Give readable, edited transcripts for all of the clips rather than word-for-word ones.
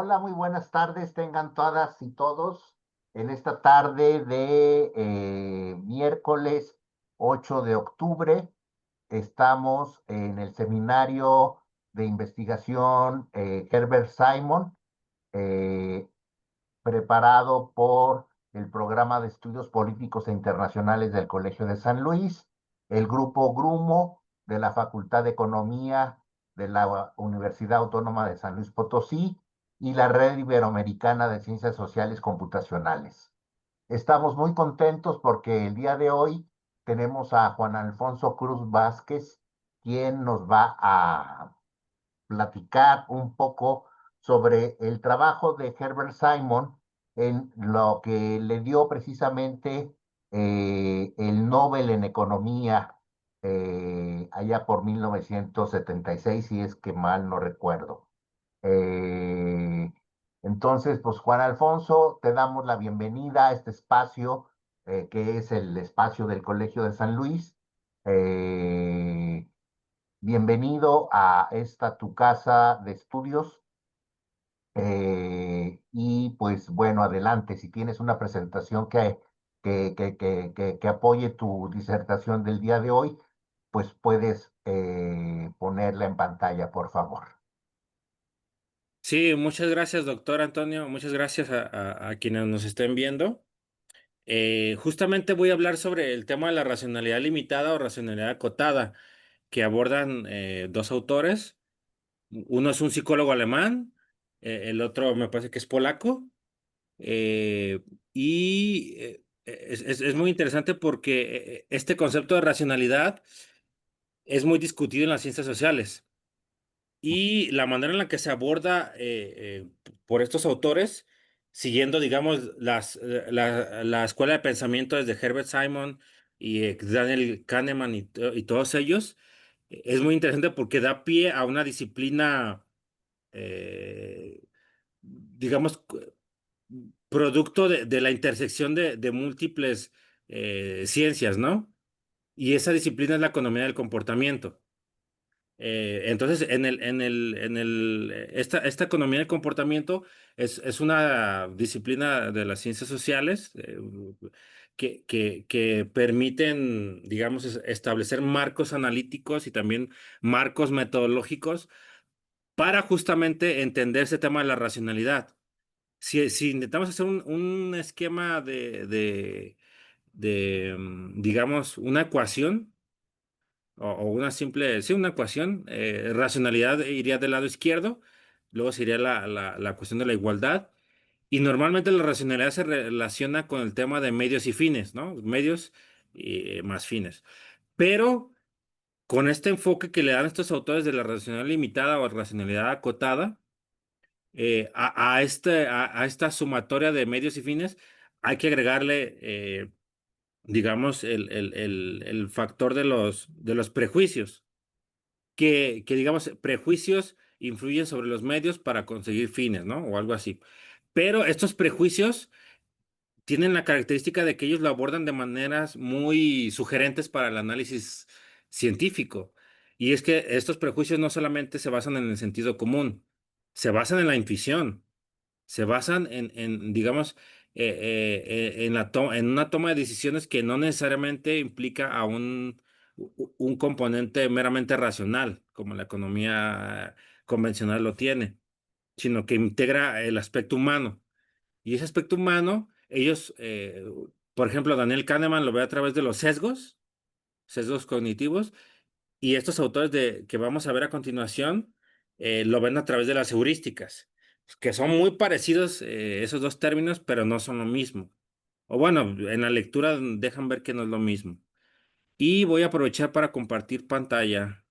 Hola, muy buenas tardes, tengan todas y todos. En esta tarde de miércoles 8 de octubre estamos en el seminario de investigación Herbert Simon, eh, preparado por el Programa de Estudios Políticos e Internacionales del Colegio de San Luis, el Grupo Grumo de la Facultad de Economía de la Universidad Autónoma de San Luis Potosí y la Red Iberoamericana de Ciencias Sociales Computacionales. Estamos muy contentos porque el día de hoy tenemos a Juan Alfonso Cruz Vázquez, quien nos va a platicar un poco sobre el trabajo de Herbert Simon en lo que le dio precisamente el Nobel en Economía allá por 1976, si es que mal no recuerdo. Eh, entonces, pues Juan Alfonso, te damos la bienvenida a este espacio que es el espacio del Colegio de San Luis. Eh, Bienvenido a esta tu casa de estudios. Y pues bueno, adelante, si tienes una presentación que apoye tu disertación del día de hoy, pues puedes ponerla en pantalla, por favor. Sí, muchas gracias, doctor Antonio. Muchas gracias a quienes nos estén viendo. Justamente voy a hablar sobre el tema de la racionalidad limitada o racionalidad acotada, que abordan dos autores. Uno es un psicólogo alemán, el otro me parece que es polaco. Es muy interesante porque este concepto de racionalidad es muy discutido en las ciencias sociales. Y la manera en la que se aborda por estos autores, siguiendo, digamos, la escuela de pensamiento desde Herbert Simon y Daniel Kahneman y todos ellos, es muy interesante porque da pie a una disciplina, eh, digamos, producto de la intersección de múltiples ciencias, ¿no? Y esa disciplina es la economía del comportamiento. Entonces, esta economía del comportamiento es una disciplina de las ciencias sociales que permiten, digamos, establecer marcos analíticos y también marcos metodológicos para justamente entender ese tema de la racionalidad. Si intentamos hacer un esquema digamos, una ecuación o una simple, sí, una ecuación. Racionalidad iría del lado izquierdo, luego sería la cuestión de la igualdad, y normalmente la racionalidad se relaciona con el tema de medios y fines, ¿no? Medios más fines. Pero con este enfoque que le dan estos autores de la racionalidad limitada o racionalidad acotada, a esta sumatoria de medios y fines, hay que agregarle, digamos, el factor de los prejuicios digamos, prejuicios influyen sobre los medios para conseguir fines, ¿no? O algo así. Pero estos prejuicios tienen la característica de que ellos lo abordan de maneras muy sugerentes para el análisis científico. Y es que estos prejuicios no solamente se basan en el sentido común, se basan en la intuición, se basan digamos, en una toma de decisiones que no necesariamente implica a un componente meramente racional, como la economía convencional lo tiene, sino que integra el aspecto humano. Y ese aspecto humano, ellos, por ejemplo, Daniel Kahneman lo ve a través de los sesgos cognitivos, y estos autores que vamos a ver a continuación lo ven a través de las heurísticas, que son muy parecidos esos dos términos, pero no son lo mismo. O bueno, en la lectura dejan ver que no es lo mismo. Y voy a aprovechar para compartir pantalla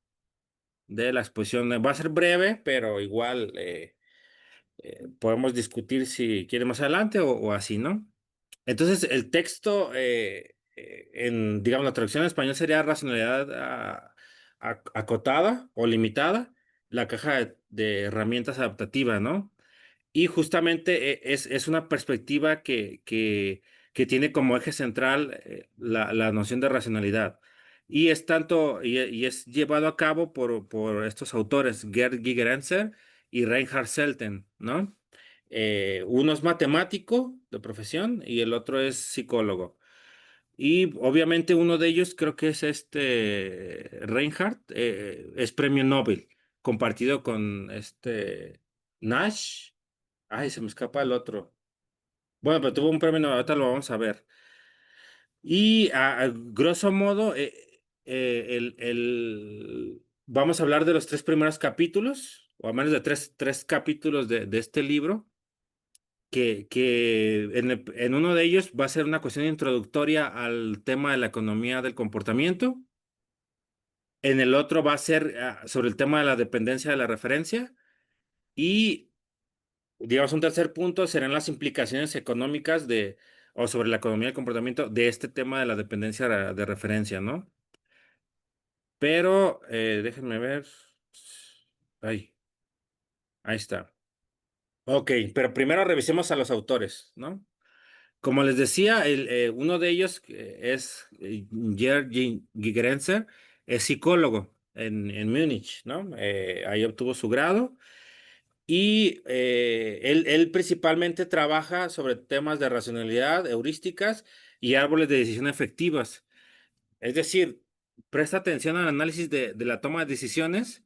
de la exposición. Va a ser breve, pero igual podemos discutir si quiere más adelante o así, ¿no? Entonces, el texto, digamos, la traducción en español sería racionalidad acotada o limitada, la caja de herramientas adaptativas, ¿no? Y justamente es una perspectiva que tiene como eje central la noción de racionalidad. Y es llevado a cabo por estos autores, Gerd Gigerenzer y Reinhard Selten, ¿no? Uno es matemático de profesión y el otro es psicólogo. Y obviamente uno de ellos creo que es Reinhardt, es premio Nobel, compartido con Nash. Ay, se me escapa el otro. Bueno, pero tuvo un premio Nobel, ahorita lo vamos a ver. Y a grosso modo, vamos a hablar de los tres primeros capítulos, o al menos de tres capítulos de este libro, que en uno de ellos va a ser una cuestión introductoria al tema de la economía del comportamiento. En el otro va a ser sobre el tema de la dependencia de la referencia. Y, digamos, un tercer punto serán las implicaciones económicas o sobre la economía del comportamiento de este tema de la dependencia de referencia, ¿no? Pero déjenme ver. Ahí, ahí está. Ok, pero primero revisemos a los autores, ¿no? Como les decía, uno de ellos es Georg Gigerenzer, es psicólogo en Múnich, ¿no? Ahí obtuvo su grado y él principalmente trabaja sobre temas de racionalidad, heurísticas y árboles de decisión efectivas. Es decir, presta atención al análisis de la toma de decisiones,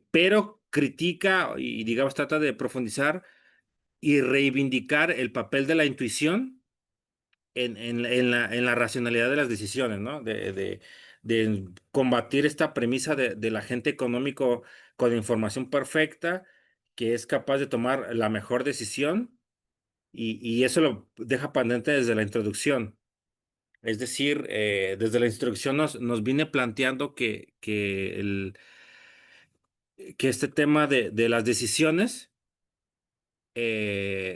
pero critica y, digamos, trata de profundizar y reivindicar el papel de la intuición en la racionalidad de las decisiones, ¿no? De combatir esta premisa del agente económico con información perfecta, que es capaz de tomar la mejor decisión, y eso lo deja pendiente desde la introducción. Es decir, desde la introducción nos viene planteando que este tema de las decisiones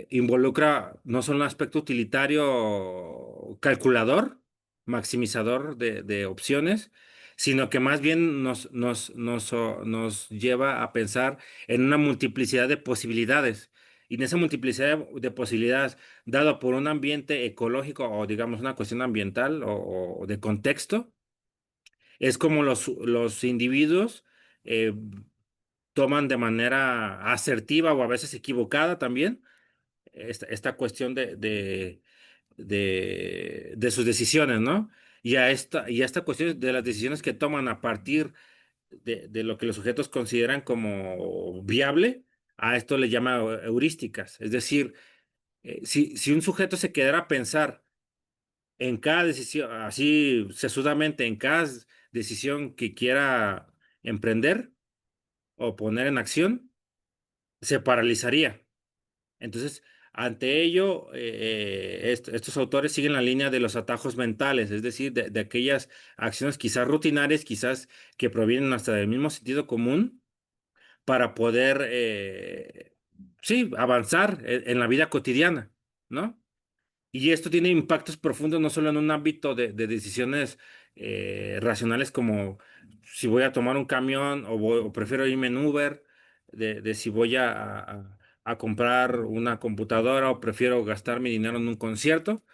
involucra no solo un aspecto utilitario calculador, maximizador de opciones, sino que más bien nos lleva a pensar en una multiplicidad de posibilidades. Y en esa multiplicidad de posibilidades, dado por un ambiente ecológico o digamos una cuestión ambiental o de contexto, es como los individuos eh, toman de manera asertiva o a veces equivocada también esta cuestión de sus decisiones, ¿no? Y a esta cuestión de las decisiones que toman a partir de lo que los sujetos consideran como viable, a esto le llama heurísticas. Es decir, si un sujeto se quedara a pensar en cada decisión, así sesudamente, en cada decisión que quiera emprender o poner en acción, se paralizaría. Entonces, ante ello, estos autores siguen la línea de los atajos mentales, es decir, de aquellas acciones quizás rutinarias, quizás que provienen hasta del mismo sentido común, para poder, sí, avanzar en la vida cotidiana, ¿no? Y esto tiene impactos profundos no solo en un ámbito de decisiones racionales como si voy a tomar un camión o prefiero irme en Uber, de si voy a comprar una computadora o prefiero gastar mi dinero en un concierto.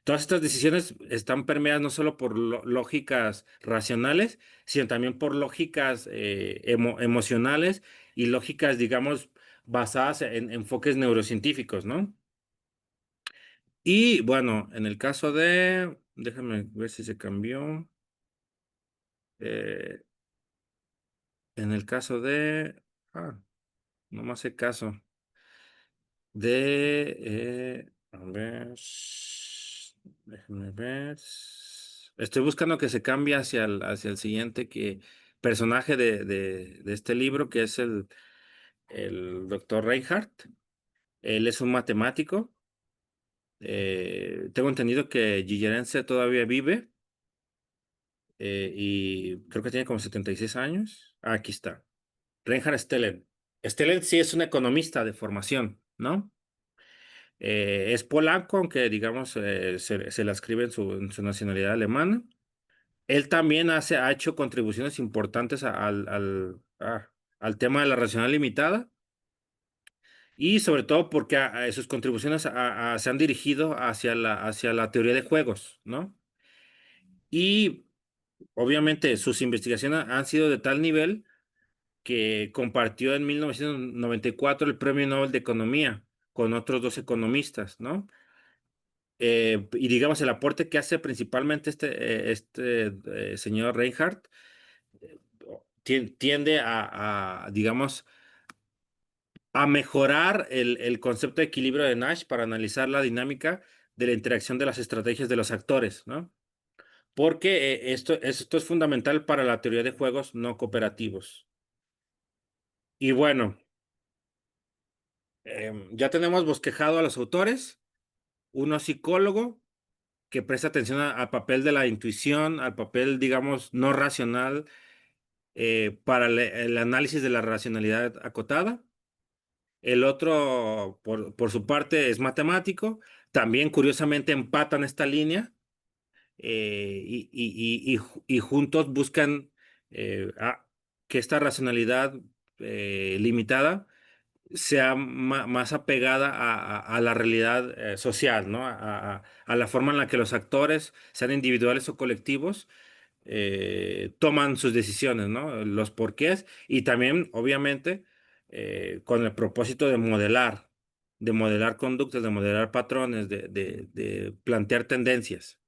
Todas estas decisiones están permeadas no solo por lógicas racionales, sino también por lógicas emocionales y lógicas, digamos, basadas en enfoques neurocientíficos, ¿no? Y bueno, en el caso déjame ver si se cambió. Eh, en el caso no me hace caso. A ver, déjame ver. Estoy buscando que se cambie hacia el siguiente personaje de este libro, que es el doctor Reinhardt. Él es un matemático. Tengo entendido que Gigerense todavía vive. Y creo que tiene como 76 años. Aquí está. Reinhard Stellen. Stellen sí es un economista de formación, ¿no? Es polaco, aunque digamos se la escribe en su nacionalidad alemana. Él también ha hecho contribuciones importantes al tema de la racional limitada y sobre todo porque sus contribuciones se han dirigido hacia la teoría de juegos, ¿no? Y obviamente sus investigaciones han sido de tal nivel que compartió en 1994 el Premio Nobel de Economía con otros dos economistas, ¿no? Y digamos, el aporte que hace principalmente señor Reinhardt eh, tiende digamos, a mejorar el concepto de equilibrio de Nash para analizar la dinámica de la interacción de las estrategias de los actores, ¿no? Porque esto es fundamental para la teoría de juegos no cooperativos. Y bueno, ya tenemos bosquejado a los autores, uno psicólogo que presta atención al papel de la intuición, al papel, digamos, no racional para el análisis de la racionalidad acotada. El otro, por su parte, es matemático. También, curiosamente, empatan esta línea y juntos buscan que esta racionalidad limitada sea más apegada a la realidad social, ¿no? A la forma en la que los actores, sean individuales o colectivos, toman sus decisiones, ¿no? Los porqués y también, obviamente, con el propósito de modelar conductas, de modelar patrones, de plantear tendencias.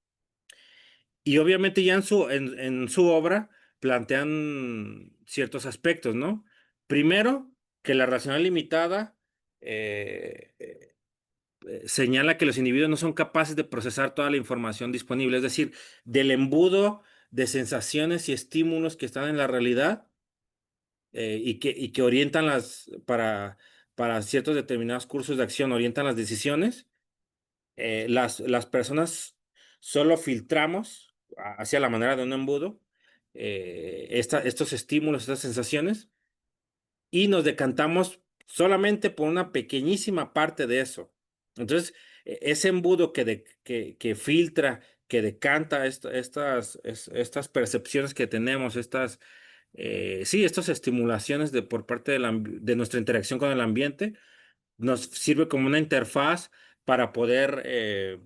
Y obviamente ya en su obra plantean ciertos aspectos, ¿no? Primero, que la racional limitada eh, señala que los individuos no son capaces de procesar toda la información disponible, es decir, del embudo de sensaciones y estímulos que están en la realidad y que orientan para ciertos determinados cursos de acción, orientan las decisiones. Las personas solo filtramos hacia la manera de un embudo estos estímulos, estas sensaciones, y nos decantamos solamente por una pequeñísima parte de eso. Entonces, ese embudo que filtra, que decanta estas percepciones que tenemos, sí, estas estimulaciones por parte de nuestra interacción con el ambiente, nos sirve como una interfaz para poder,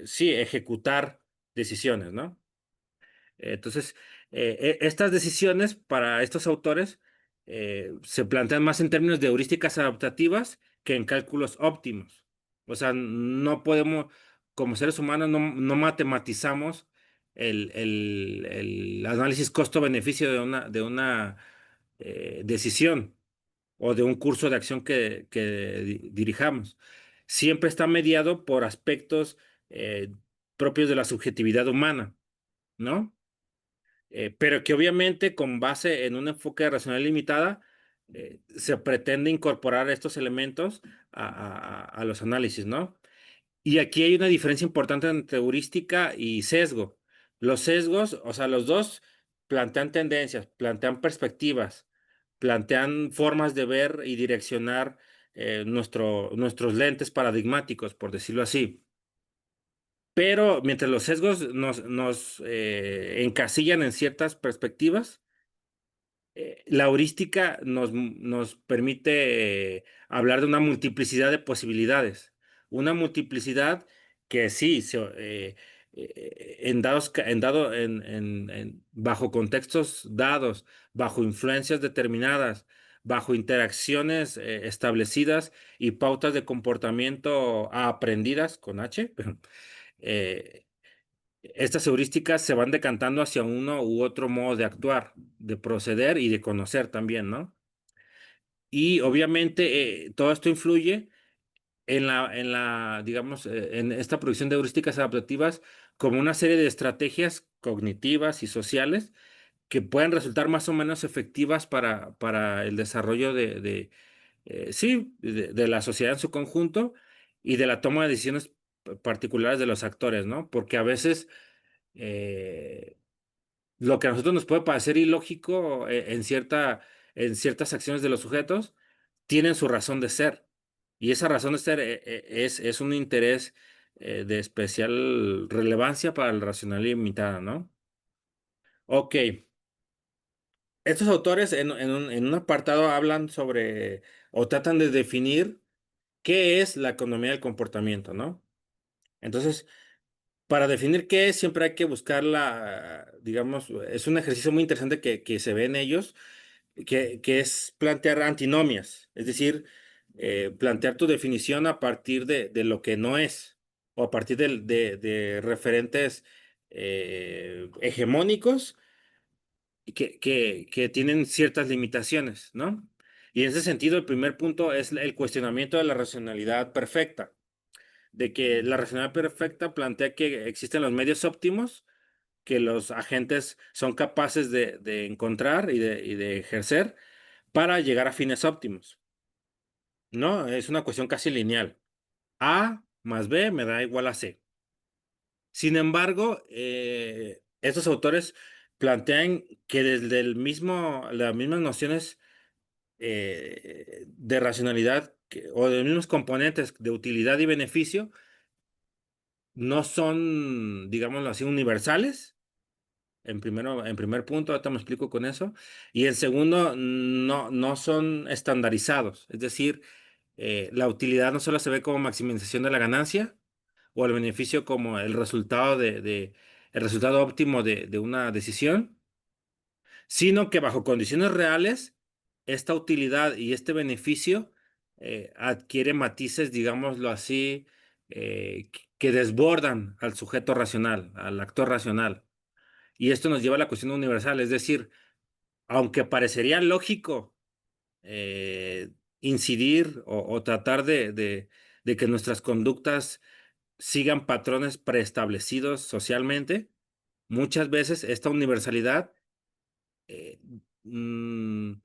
sí, ejecutar decisiones, ¿no? Entonces, estas decisiones para estos autores se plantean más en términos de heurísticas adaptativas que en cálculos óptimos. O sea, no podemos, como seres humanos, no matematizamos el análisis costo-beneficio de una decisión o de un curso de acción que dirijamos. Siempre está mediado por aspectos propios de la subjetividad humana, ¿no? Pero que obviamente con base en un enfoque de racionalidad limitada, se pretende incorporar estos elementos a los análisis, ¿no? Y aquí hay una diferencia importante entre heurística y sesgo. Los sesgos, o sea, los dos plantean tendencias, plantean perspectivas, plantean formas de ver y direccionar nuestros lentes paradigmáticos, por decirlo así. Pero mientras los sesgos nos encasillan en ciertas perspectivas, la heurística nos permite hablar de una multiplicidad de posibilidades, una multiplicidad que sí, bajo contextos dados, bajo influencias determinadas, bajo interacciones establecidas y pautas de comportamiento aprendidas con H, eh, estas heurísticas se van decantando hacia uno u otro modo de actuar, de proceder y de conocer también, ¿no? Y obviamente todo esto influye digamos, en esta producción de heurísticas adaptativas como una serie de estrategias cognitivas y sociales que pueden resultar más o menos efectivas para el desarrollo sí, de la sociedad en su conjunto y de la toma de decisiones particulares de los actores, ¿no? Porque a veces eh, lo que a nosotros nos puede parecer ilógico en ciertas acciones de los sujetos, tienen su razón de ser. Y esa razón de ser es un interés de especial relevancia para la racionalidad limitada, ¿no? Ok. Estos autores en un apartado hablan sobre o tratan de definir qué es la economía del comportamiento, ¿no? Entonces, para definir qué es, siempre hay que buscar digamos, es un ejercicio muy interesante que se ve en ellos, que es plantear antinomias, es decir, plantear tu definición a partir de lo que no es, o a partir de referentes hegemónicos que tienen ciertas limitaciones, ¿no? Y en ese sentido, el primer punto es el cuestionamiento de la racionalidad perfecta, de que la racionalidad perfecta plantea que existen los medios óptimos que los agentes son capaces de encontrar y de ejercer para llegar a fines óptimos. No, es una cuestión casi lineal. A más B me da igual a C. Sin embargo, estos autores plantean que desde las mismas nociones de racionalidad o de los mismos componentes de utilidad y beneficio no son, digámoslo así, universales. En primer punto, ahorita me explico con eso. Y en segundo, no son estandarizados. Es decir, la utilidad no solo se ve como maximización de la ganancia o el beneficio como el resultado el resultado óptimo de una decisión, sino que bajo condiciones reales, esta utilidad y este beneficio adquiere matices, digámoslo así, que desbordan al sujeto racional, al actor racional. Y esto nos lleva a la cuestión universal, es decir, aunque parecería lógico eh, incidir o tratar de que nuestras conductas sigan patrones preestablecidos socialmente, muchas veces esta universalidad, eh, mm,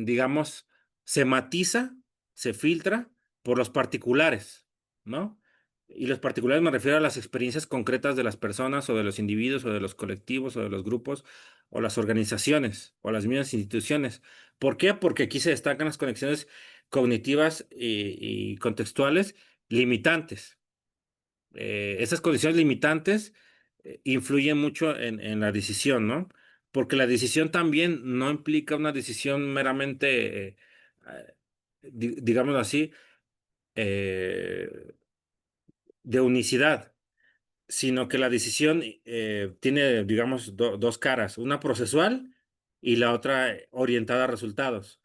digamos, se matiza, se filtra por los particulares, ¿no? Y los particulares me refiero a las experiencias concretas de las personas o de los individuos o de los colectivos o de los grupos o las organizaciones o las mismas instituciones. ¿Por qué? Porque aquí se destacan las conexiones cognitivas y contextuales limitantes. Esas condiciones limitantes influyen mucho en la decisión, ¿no? Porque la decisión también no implica una decisión meramente, digámoslo así, eh, de unicidad, sino que la decisión tiene, digamos, dos caras, una procesual y la otra orientada a resultados.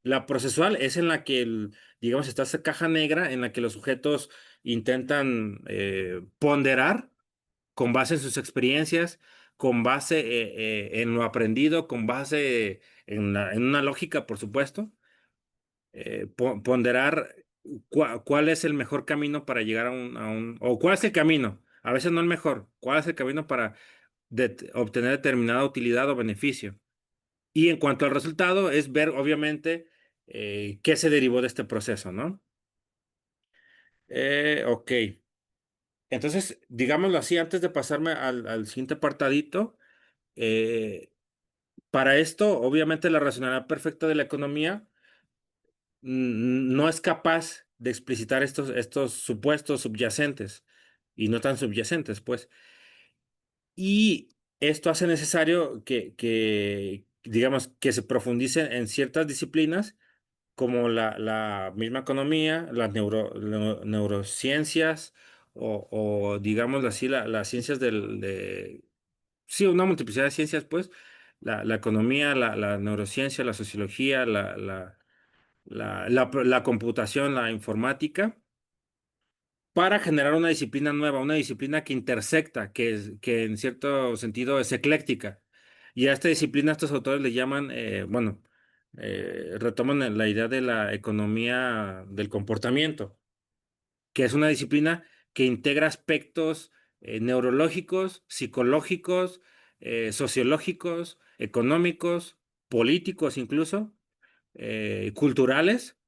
La procesual es en la que, digamos, está esa caja negra en la que los sujetos intentan ponderar con base en sus experiencias, con base en lo aprendido, con base en una lógica, por supuesto, ponderar cuál es el mejor camino para llegar o cuál es el camino, a veces no el mejor, cuál es el camino para obtener determinada utilidad o beneficio. Y en cuanto al resultado, es ver, obviamente, qué se derivó de este proceso, ¿no? Ok. Entonces, digámoslo así, antes de pasarme al siguiente apartadito, eh, para esto, obviamente, la racionalidad perfecta de la economía no es capaz de explicitar estos supuestos subyacentes y no tan subyacentes, pues. Y esto hace necesario digamos, que se profundice en ciertas disciplinas como la misma economía, las neurociencias o digámoslo así, las ciencias sí, una multiplicidad de ciencias, pues, la economía, la neurociencia, la sociología, la computación, la informática, para generar una disciplina nueva, una disciplina que intersecta, que en cierto sentido es ecléctica. Y a esta disciplina estos autores le llaman, bueno, retoman la idea de la economía del comportamiento, que es una disciplina que integra aspectos neurológicos, psicológicos, sociológicos, económicos, políticos incluso, culturales,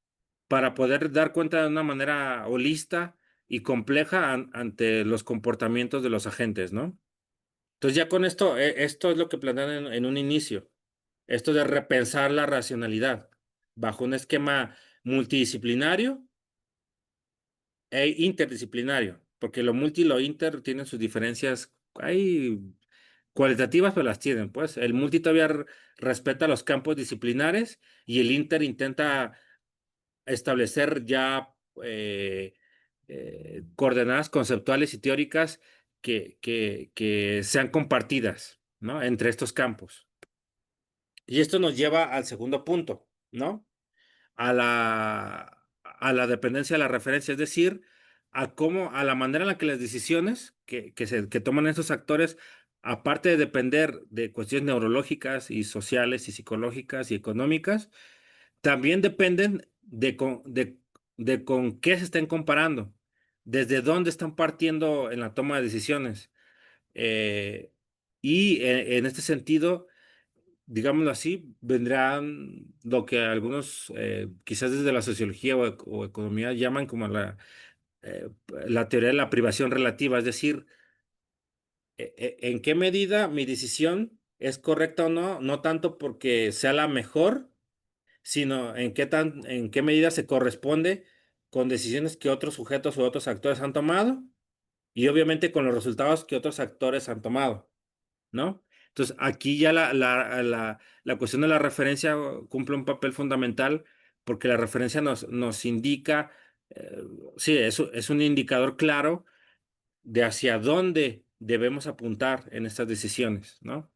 para poder dar cuenta de una manera holista y compleja ante los comportamientos de los agentes, ¿no? Entonces ya con esto, esto es lo que plantean en un inicio, esto de repensar la racionalidad bajo un esquema multidisciplinario e interdisciplinario, porque lo multi y lo inter tienen sus diferencias, hay cualitativas, pero las tienen, pues. El multi todavía respeta los campos disciplinares y el inter intenta establecer ya coordenadas conceptuales y teóricas que sean compartidas, ¿no? Entre estos campos. Y esto nos lleva al segundo punto, ¿no? A la dependencia de la referencia, es decir, a la manera en la que las decisiones que toman estos actores, aparte de depender de cuestiones neurológicas y sociales y psicológicas y económicas, también dependen de con qué se estén comparando, desde dónde están partiendo en la toma de decisiones. Eh, en este sentido, digámoslo así, vendrán lo que algunos, quizás desde la sociología o economía, llaman como eh, la teoría de la privación relativa, es decir, en qué medida mi decisión es correcta o no, no tanto porque sea la mejor, sino en qué medida se corresponde con decisiones que otros sujetos o otros actores han tomado y obviamente con los resultados que otros actores han tomado, ¿no? Entonces, aquí ya la cuestión de la referencia cumple un papel fundamental porque la referencia nos indica, eh, sí, es un indicador claro de hacia dónde debemos apuntar en estas decisiones, ¿no?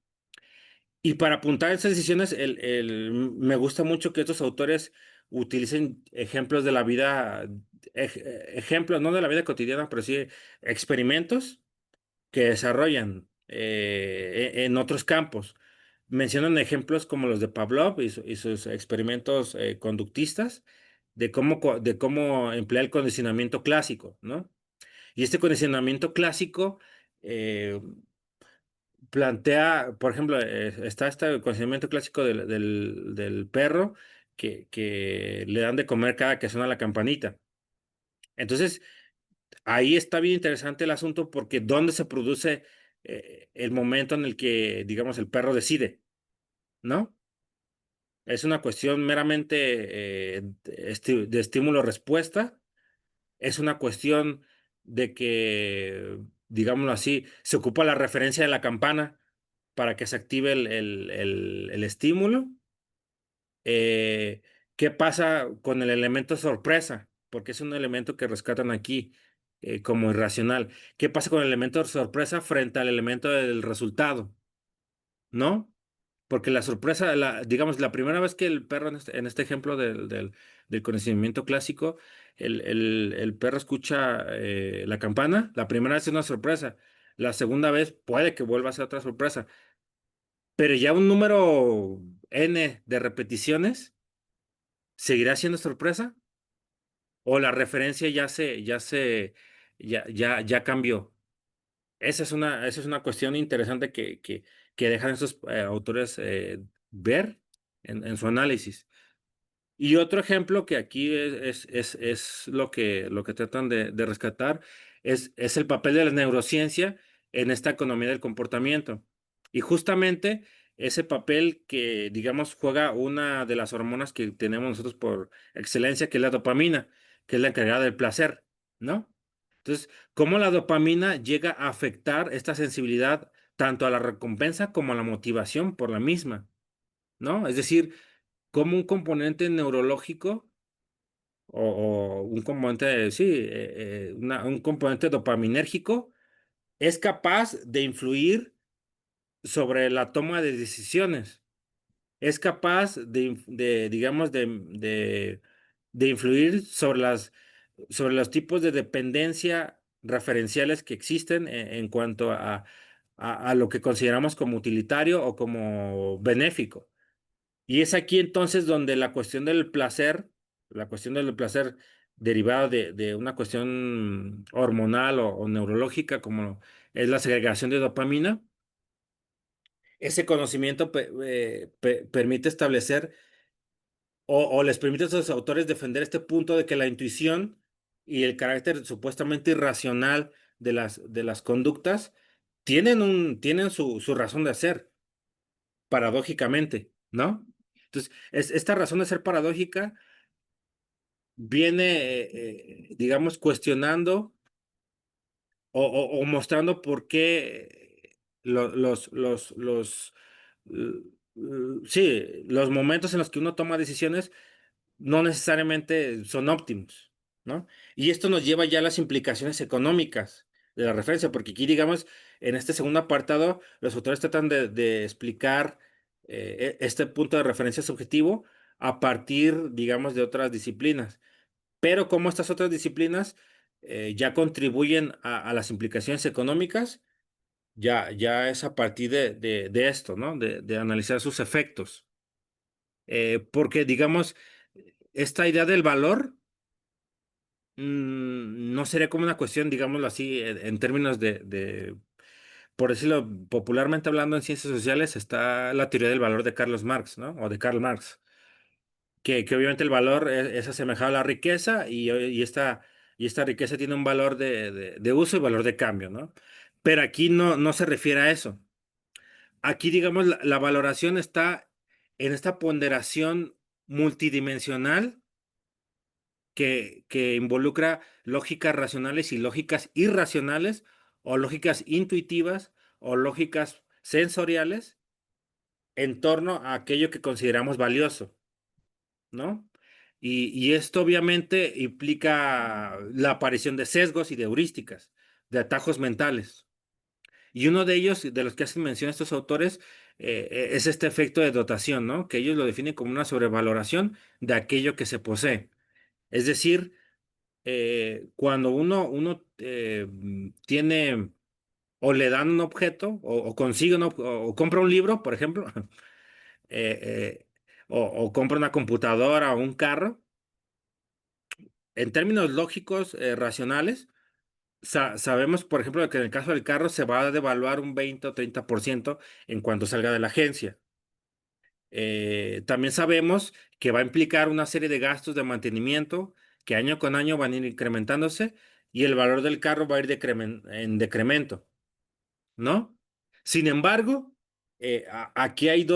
Y para apuntar a estas decisiones, me gusta mucho que estos autores utilicen ejemplos de la vida, ejemplos no de la vida cotidiana, pero sí experimentos que desarrollan en otros campos. Mencionan ejemplos como los de Pavlov y sus experimentos conductistas de cómo emplear el condicionamiento clásico, ¿no? Y este condicionamiento clásico eh, plantea, por ejemplo, está este condicionamiento clásico del perro que le dan de comer cada que suena la campanita. Entonces, ahí está bien interesante el asunto porque ¿dónde se produce el momento en el que, digamos, el perro decide? ¿No? Es una cuestión meramente de estímulo-respuesta. Es una cuestión de que, digámoslo así, se ocupa la referencia de la campana para que se active el estímulo. Eh, ¿Qué pasa con el elemento sorpresa? Porque es un elemento que rescatan aquí como irracional. ¿Qué pasa con el elemento sorpresa frente al elemento del resultado? ¿No? Porque la sorpresa, digamos, la primera vez que el perro, en este ejemplo del conocimiento clásico, el perro escucha la campana, la primera vez es una sorpresa, la segunda vez puede que vuelva a ser otra sorpresa, pero ya un número n de repeticiones, ¿seguirá siendo sorpresa? ¿O la referencia ya cambió? Esa es una cuestión interesante que dejan esos autores ver en su análisis. Y otro ejemplo que aquí es lo que tratan de rescatar es el papel de la neurociencia en esta economía del comportamiento. Y justamente ese papel que, digamos, juega una de las hormonas que tenemos nosotros por excelencia, que es la dopamina, que es la encargada del placer, ¿no? Entonces, cómo la dopamina llega a afectar esta sensibilidad tanto a la recompensa como a la motivación por la misma, ¿no? Es decir, como un componente neurológico o un componente, sí, un componente dopaminérgico es capaz de influir sobre la toma de decisiones, es capaz digamos, de influir sobre los tipos de dependencia referenciales que existen en cuanto a lo que consideramos como utilitario o como benéfico. Y es aquí entonces donde la cuestión del placer derivada de una cuestión hormonal o neurológica, como es la segregación de dopamina, ese conocimiento permite establecer o les permite a esos autores defender este punto de que la intuición y el carácter supuestamente irracional de las conductas tienen su razón de ser paradójicamente, ¿no? Entonces, esta razón de ser paradójica viene, digamos, cuestionando o mostrando por qué sí, los momentos en los que uno toma decisiones no necesariamente son óptimos, ¿no? Y esto nos lleva ya a las implicaciones económicas de la referencia, porque aquí, digamos, en este segundo apartado, los autores tratan de explicar este punto de referencia subjetivo a partir, digamos, de otras disciplinas. Pero como estas otras disciplinas ya contribuyen a las implicaciones económicas, ya es a partir de esto, ¿no? De analizar sus efectos. Porque, digamos, esta idea del valor no sería como una cuestión, digámoslo así, en términos por decirlo popularmente hablando en ciencias sociales, está la teoría del valor de Carlos Marx, ¿no? O de Karl Marx, que obviamente el valor es asemejado a la riqueza y esta riqueza tiene un valor de uso y valor de cambio, ¿no? Pero aquí no se refiere a eso. Aquí, digamos, la valoración está en esta ponderación multidimensional que involucra lógicas racionales y lógicas irracionales, o lógicas intuitivas, o lógicas sensoriales, en torno a aquello que consideramos valioso, ¿no? Y esto obviamente implica la aparición de sesgos y de heurísticas, de atajos mentales. Y uno de ellos, de los que hacen mención estos autores, es este efecto de dotación, ¿no? Que ellos lo definen como una sobrevaloración de aquello que se posee. Es decir, cuando uno tiene o le dan un objeto o consigue o compra un libro, por ejemplo, o compra una computadora o un carro, en términos lógicos, racionales, sabemos, por ejemplo, que en el caso del carro se va a devaluar un 20 o 30% en cuanto salga de la agencia. También sabemos que va a implicar una serie de gastos de mantenimiento que año con año van a ir incrementándose y el valor del carro va a ir en decremento, ¿no? Sin embargo, aquí hay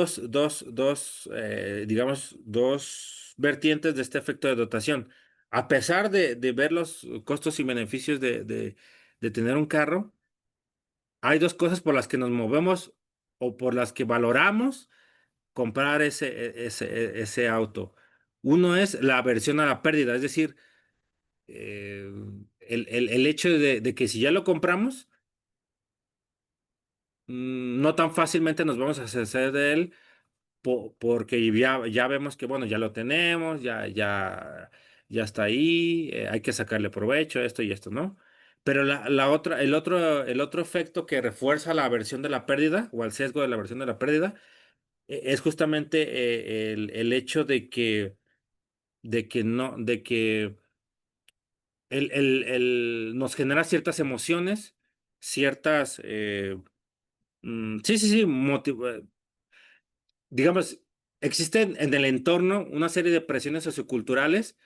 digamos, dos vertientes de este efecto de dotación. A pesar de ver los costos y beneficios de tener un carro, hay dos cosas por las que nos movemos o por las que valoramos comprar ese auto. Uno es la aversión a la pérdida, es decir, eh, el hecho de que si ya lo compramos, no tan fácilmente nos vamos a deshacer de él porque ya vemos que, bueno, ya lo tenemos, ya está ahí, hay que sacarle provecho, esto y esto, ¿no? Pero el otro efecto que refuerza la aversión de la pérdida o el sesgo de la aversión de la pérdida es justamente el hecho de que nos genera ciertas emociones, ciertas, sí, sí, sí, digamos, existen en el entorno una serie de presiones socioculturales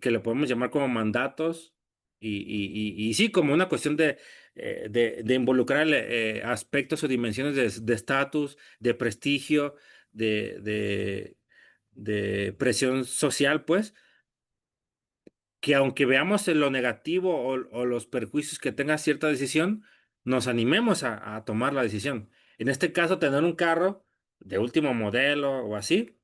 que le podemos llamar como mandatos y sí, como una cuestión de involucrar aspectos o dimensiones de estatus, de prestigio, de, de, de presión social, pues, que aunque veamos en lo negativo o los perjuicios que tenga cierta decisión, nos animemos a tomar la decisión. En este caso, tener un carro de último modelo o así,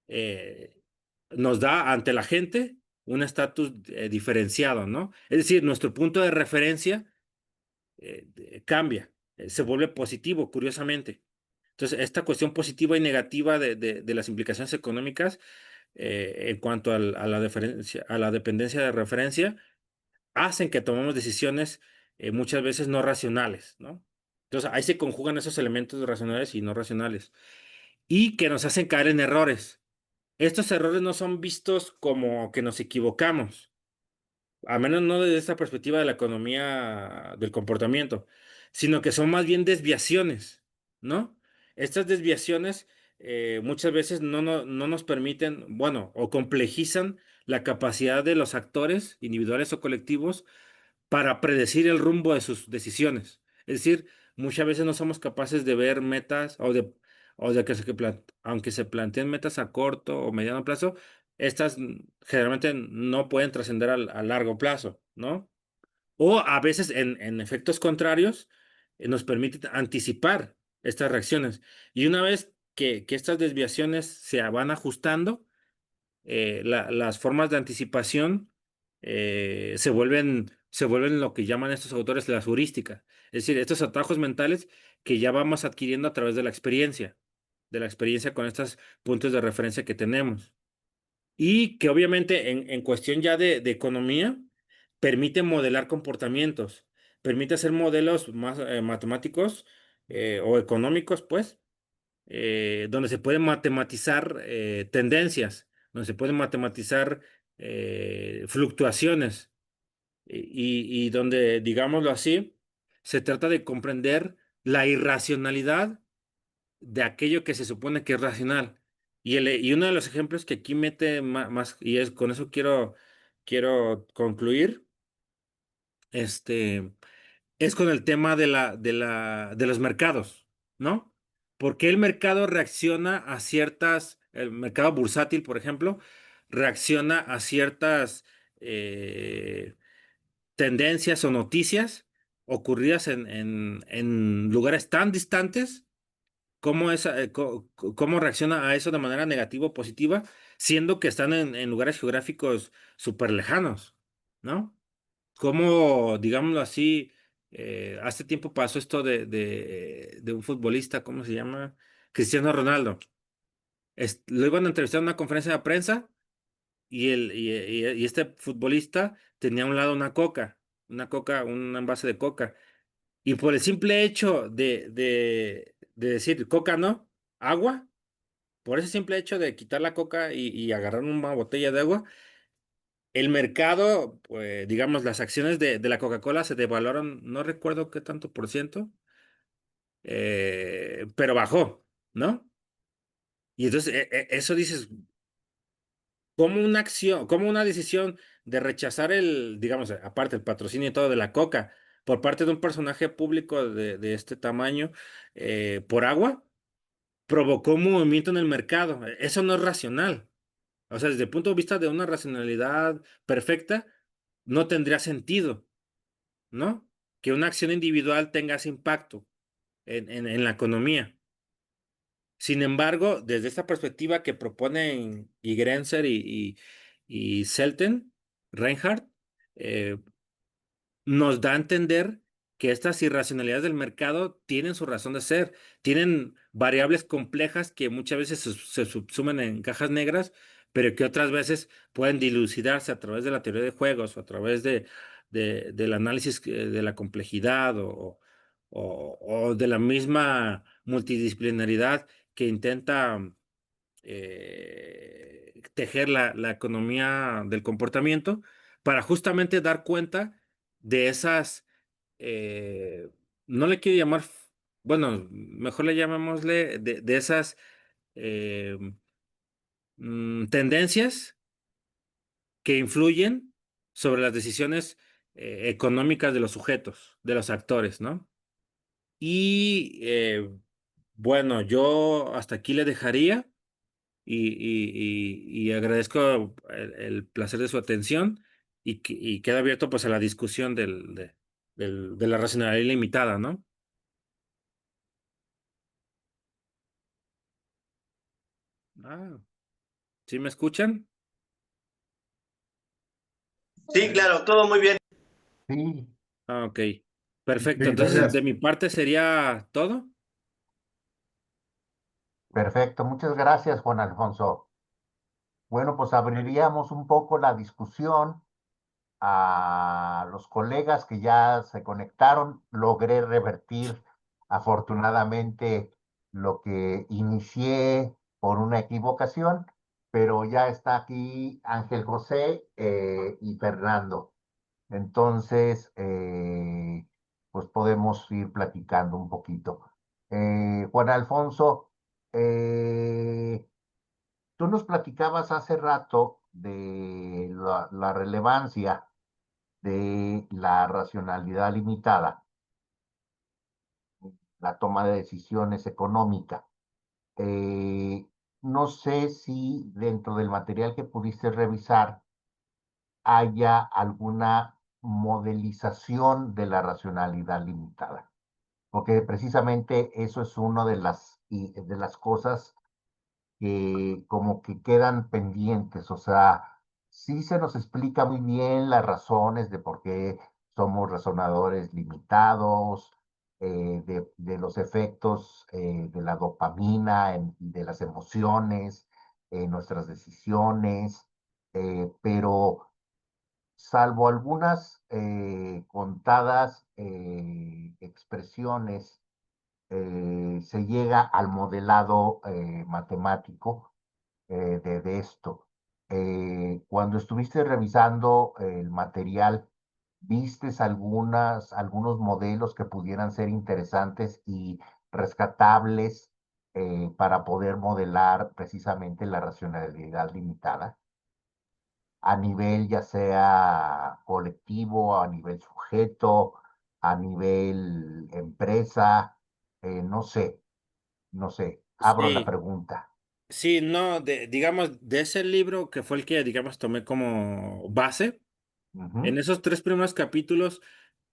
eh, nos da ante la gente un estatus diferenciado, ¿no? Es decir, nuestro punto de referencia cambia, se vuelve positivo, curiosamente. Entonces, esta cuestión positiva y negativa de las implicaciones económicas en cuanto a la dependencia de referencia hacen que tomemos decisiones muchas veces no racionales, ¿no? Entonces, ahí se conjugan esos elementos racionales y no racionales y que nos hacen caer en errores. Estos errores no son vistos como que nos equivocamos, a menos no desde esta perspectiva de la economía del comportamiento, sino que son más bien desviaciones, ¿no? Estas desviaciones muchas veces no nos permiten, bueno, o complejizan la capacidad de los actores, individuales o colectivos, para predecir el rumbo de sus decisiones. Es decir, muchas veces no somos capaces de ver metas o de aunque se planteen metas a corto o mediano plazo, estas generalmente no pueden trascender a largo plazo, ¿no? O a veces en efectos contrarios nos permite anticipar estas reacciones. Y una vez que estas desviaciones se van ajustando, las formas de anticipación se vuelven lo que llaman estos autores las heurísticas, es decir, estos atajos mentales que ya vamos adquiriendo a través de la experiencia. de la experiencia con estos puntos de referencia que tenemos. Y que obviamente en cuestión ya de economía, permite modelar comportamientos, permite hacer modelos más matemáticos o económicos, pues, donde se pueden matematizar tendencias, donde se pueden matematizar fluctuaciones y donde, digámoslo así, se trata de comprender la irracionalidad de aquello que se supone que es racional. Y uno de los ejemplos que aquí mete más, y es con eso quiero concluir, este, es con el tema de los mercados, ¿no? ¿Por qué el mercado reacciona a el mercado bursátil, por ejemplo, reacciona a ciertas tendencias o noticias ocurridas en lugares tan distantes? ¿Cómo reacciona a eso de manera negativa o positiva, siendo que están en lugares geográficos súper lejanos, ¿no? Como, digámoslo así, hace tiempo pasó esto de un futbolista, ¿cómo se llama? Cristiano Ronaldo. Lo iban a entrevistar en una conferencia de prensa y este futbolista tenía a un lado un envase de coca. Y por el simple hecho de decir coca no, agua, por ese simple hecho de quitar la coca y agarrar una botella de agua, el mercado, pues, digamos, las acciones de la Coca-Cola se devaluaron, no recuerdo qué tanto por ciento, pero bajó, ¿no? Y entonces eso dices, ¿cómo una acción, cómo una decisión de rechazar digamos, aparte el patrocinio y todo de la Coca por parte de un personaje público de este tamaño por agua, provocó un movimiento en el mercado? Eso no es racional. O sea, desde el punto de vista de una racionalidad perfecta, no tendría sentido, ¿no? Que una acción individual tenga ese impacto en la economía. Sin embargo, desde esta perspectiva que proponen Igrenzer y Selten, Reinhardt, eh, nos da a entender que estas irracionalidades del mercado tienen su razón de ser, tienen variables complejas que muchas veces se subsumen en cajas negras, pero que otras veces pueden dilucidarse a través de la teoría de juegos o a través del análisis de la complejidad o de la misma multidisciplinaridad que intenta tejer la economía del comportamiento para justamente dar cuenta de esas, eh, no le quiero llamar, bueno, mejor le llamémosle de esas eh, tendencias que influyen sobre las decisiones económicas de los sujetos, de los actores, ¿no? Y bueno, yo hasta aquí le dejaría. Y agradezco el placer de su atención y queda abierto pues a la discusión de la racionalidad ilimitada, ¿no? Ah, ¿sí me escuchan? Sí, claro, todo muy bien. Sí, Ah, ok. Perfecto. sí, Entonces, de gracias. mi parte sería todo. Perfecto, muchas gracias, Juan Alfonso. Bueno, pues abriríamos un poco la discusión a los colegas que ya se conectaron. Logré revertir afortunadamente lo que inicié por una equivocación, pero ya está aquí Ángel José y Fernando. Entonces, pues podemos ir platicando un poquito. Juan Alfonso, eh, tú nos platicabas hace rato de la relevancia de la racionalidad limitada, la toma de decisiones económica. Eh, no sé si dentro del material que pudiste revisar haya alguna modelización de la racionalidad limitada, porque precisamente eso es una de las cosas que como que quedan pendientes. O sea, sí se nos explica muy bien las razones de por qué somos razonadores limitados, de los efectos de la dopamina, de las emociones, nuestras decisiones, pero salvo algunas contadas expresiones, se llega al modelado matemático de esto. Cuando estuviste revisando el material, ¿vistes algunos modelos que pudieran ser interesantes y rescatables para poder modelar precisamente la racionalidad limitada? A nivel ya sea colectivo, a nivel sujeto, a nivel empresa, no sé, no sé, abro la Sí, pregunta. sí, no, digamos, de ese libro que fue el que, digamos, tomé como base, en Ujú, esos tres primeros capítulos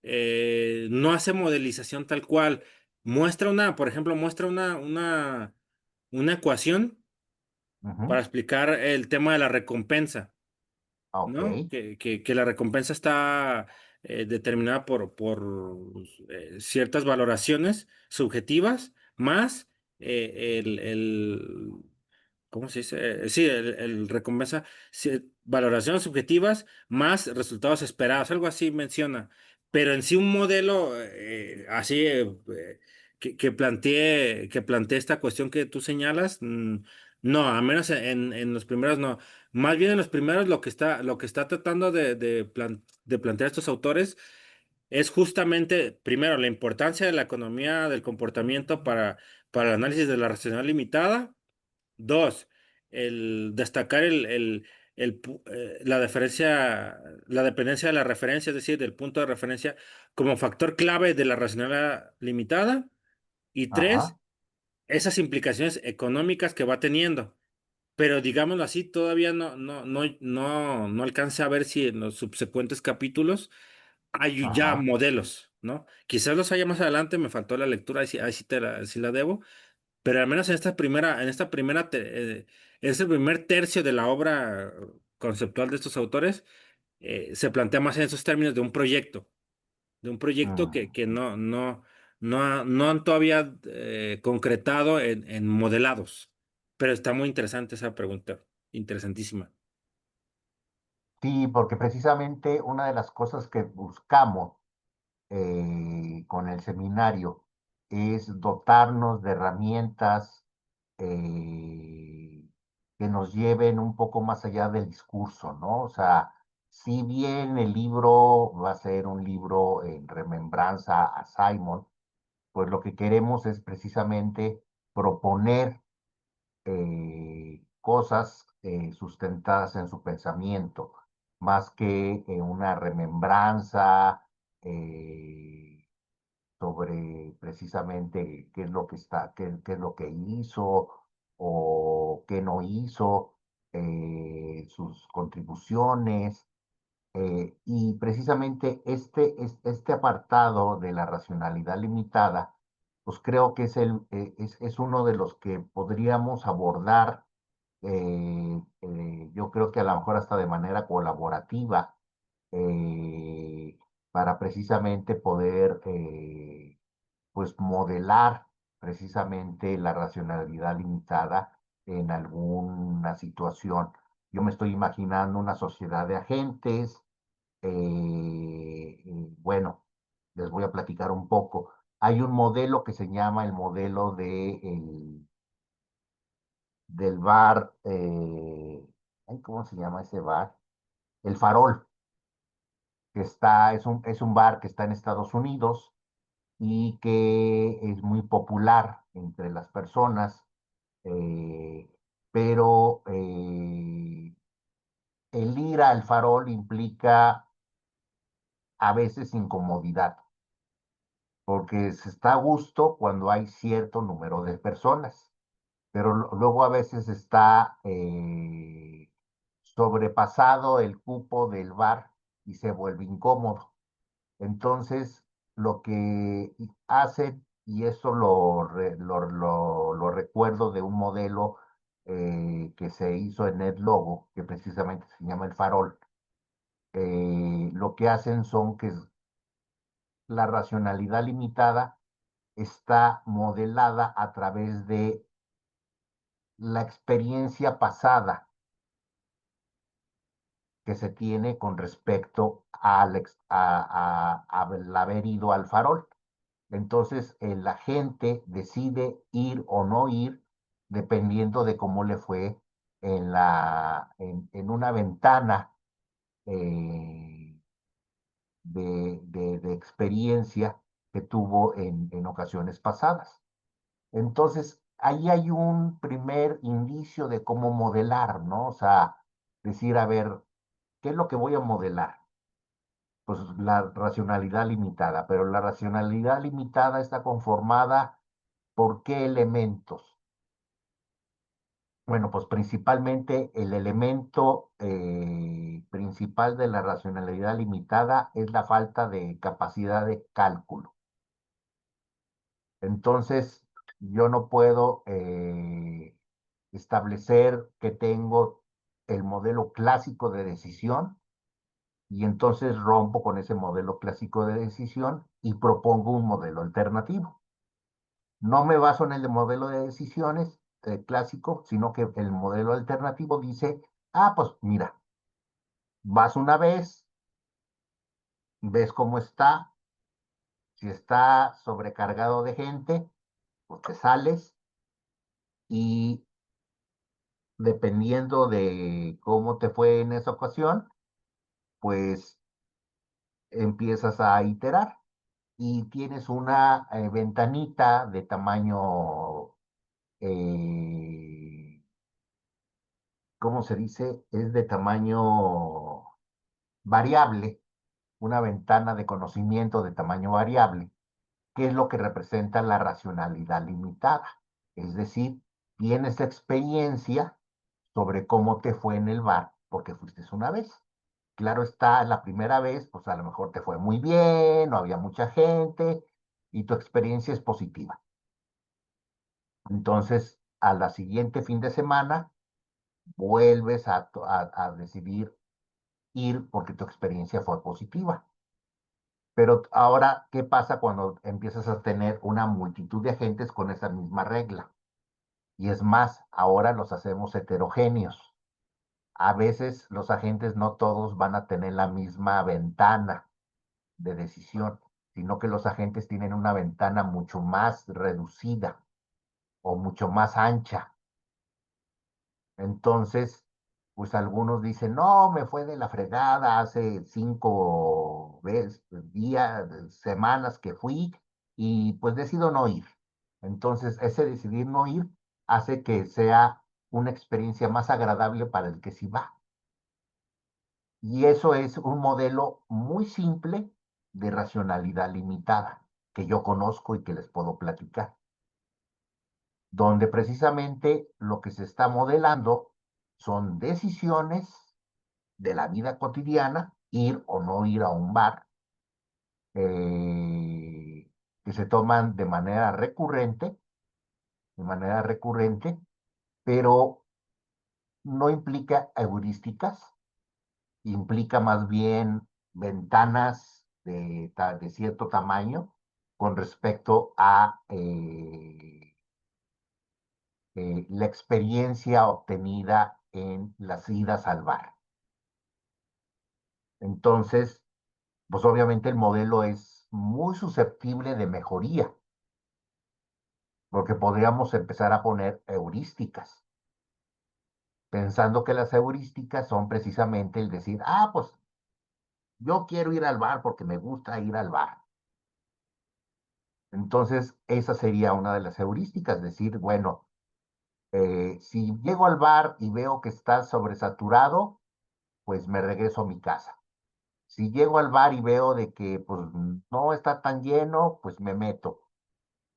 no hace modelización tal cual. Muestra por ejemplo, muestra una ecuación para ujú, explicar el tema de la recompensa. ok, ¿No? Que la recompensa está determinada por ciertas valoraciones subjetivas, más el ¿cómo se dice? Sí, el recompensa, sí, valoraciones subjetivas más resultados esperados, algo así menciona. Pero en sí un modelo así que plantee esta cuestión que tú señalas, no, a menos en los primeros no. Más bien en los primeros lo que está tratando de plantear estos autores es justamente, primero, la importancia de la economía del comportamiento para el análisis de la racionalidad limitada. Dos, el destacar la dependencia de la referencia, es decir, del punto de referencia como factor clave de la racionalidad limitada. Y tres, ajá, esas implicaciones económicas que va teniendo. Pero digámoslo así, todavía no alcancé a ver si en los subsecuentes capítulos hay ya ajá, modelos, ¿no? Quizás los haya más adelante, me faltó la lectura, ahí sí la debo, pero al menos en este primer tercio de la obra conceptual de estos autores, se plantea más en esos términos de un proyecto mm. que no han todavía concretado en modelados. Pero está muy interesante esa pregunta, interesantísima. Sí, porque precisamente una de las cosas que buscamos con el seminario es dotarnos de herramientas que nos lleven un poco más allá del discurso, ¿no? O sea, si bien el libro va a ser un libro en remembranza a Simon, pues lo que queremos es precisamente proponer cosas sustentadas en su pensamiento, más que una remembranza eh, sobre precisamente qué es lo que hizo o qué no hizo, sus contribuciones. Y precisamente este apartado de la racionalidad limitada, pues creo que es uno de los que podríamos abordar, yo creo que a lo mejor hasta de manera colaborativa, eh, para precisamente poder pues modelar precisamente la racionalidad limitada en alguna situación. Yo me estoy imaginando una sociedad de agentes. Bueno, les voy a platicar un poco. Hay un modelo que se llama el modelo del bar, ay, ¿cómo se llama ese bar? El Farol, es un bar que está en Estados Unidos y que es muy popular entre las personas, eh, pero el ir al Farol implica a veces incomodidad, porque se está a gusto cuando hay cierto número de personas, pero luego a veces está sobrepasado el cupo del bar y se vuelve incómodo. Entonces, lo que hacen, y eso lo recuerdo de un modelo que se hizo en NetLogo, que precisamente se llama El Farol, lo que hacen son que la racionalidad limitada está modelada a través de la experiencia pasada que se tiene con respecto al haber ido al farol. Entonces, la gente decide ir o no ir dependiendo de cómo le fue en una ventana de experiencia que tuvo en ocasiones pasadas. Entonces, ahí hay un primer indicio de cómo modelar, ¿no? O sea, decir, a ver, ¿qué es lo que voy a modelar? Pues la racionalidad limitada, pero la racionalidad limitada está conformada por qué elementos. Bueno, pues principalmente el elemento principal de la racionalidad limitada es la falta de capacidad de cálculo. Entonces, yo no puedo establecer que tengo el modelo clásico de decisión y entonces rompo con ese modelo clásico de decisión y propongo un modelo alternativo. No me baso en el modelo de decisiones clásico, sino que el modelo alternativo dice, ah, pues mira, vas una vez, ves cómo está, si está sobrecargado de gente, pues te sales y dependiendo de cómo te fue en esa ocasión, pues empiezas a iterar y tienes una ventanita de tamaño, ¿cómo se dice? Es de tamaño variable, una ventana de conocimiento de tamaño variable, que es lo que representa la racionalidad limitada. Es decir, tienes experiencia sobre cómo te fue en el bar porque fuiste una vez. Claro está, la primera vez, pues a lo mejor te fue muy bien, no había mucha gente y tu experiencia es positiva. Entonces, a la siguiente fin de semana, vuelves a decidir ir porque tu experiencia fue positiva. Pero ahora, ¿qué pasa cuando empiezas a tener una multitud de agentes con esa misma regla? Y es más, ahora los hacemos heterogéneos. A veces los agentes no todos van a tener la misma ventana de decisión, sino que los agentes tienen una ventana mucho más reducida o mucho más ancha. Entonces, pues algunos dicen, no, me fue de la fregada hace 5 días, semanas que fui y pues decido no ir. Entonces, ese decidir no ir hace que sea una experiencia más agradable para el que sí va. Y eso es un modelo muy simple de racionalidad limitada que yo conozco y que les puedo platicar, donde precisamente lo que se está modelando son decisiones de la vida cotidiana, ir o no ir a un bar, que se toman de manera recurrente, pero no implica heurísticas, implica más bien ventanas de cierto tamaño con respecto a la experiencia obtenida en las idas al bar. Entonces, pues obviamente el modelo es muy susceptible de mejoría, porque podríamos empezar a poner heurísticas, pensando que las heurísticas son precisamente el decir, ah, pues yo quiero ir al bar porque me gusta ir al bar. Entonces, esa sería una de las heurísticas, decir, bueno, si llego al bar y veo que está sobresaturado, pues me regreso a mi casa. Si llego al bar y veo de que pues, no está tan lleno, pues me meto.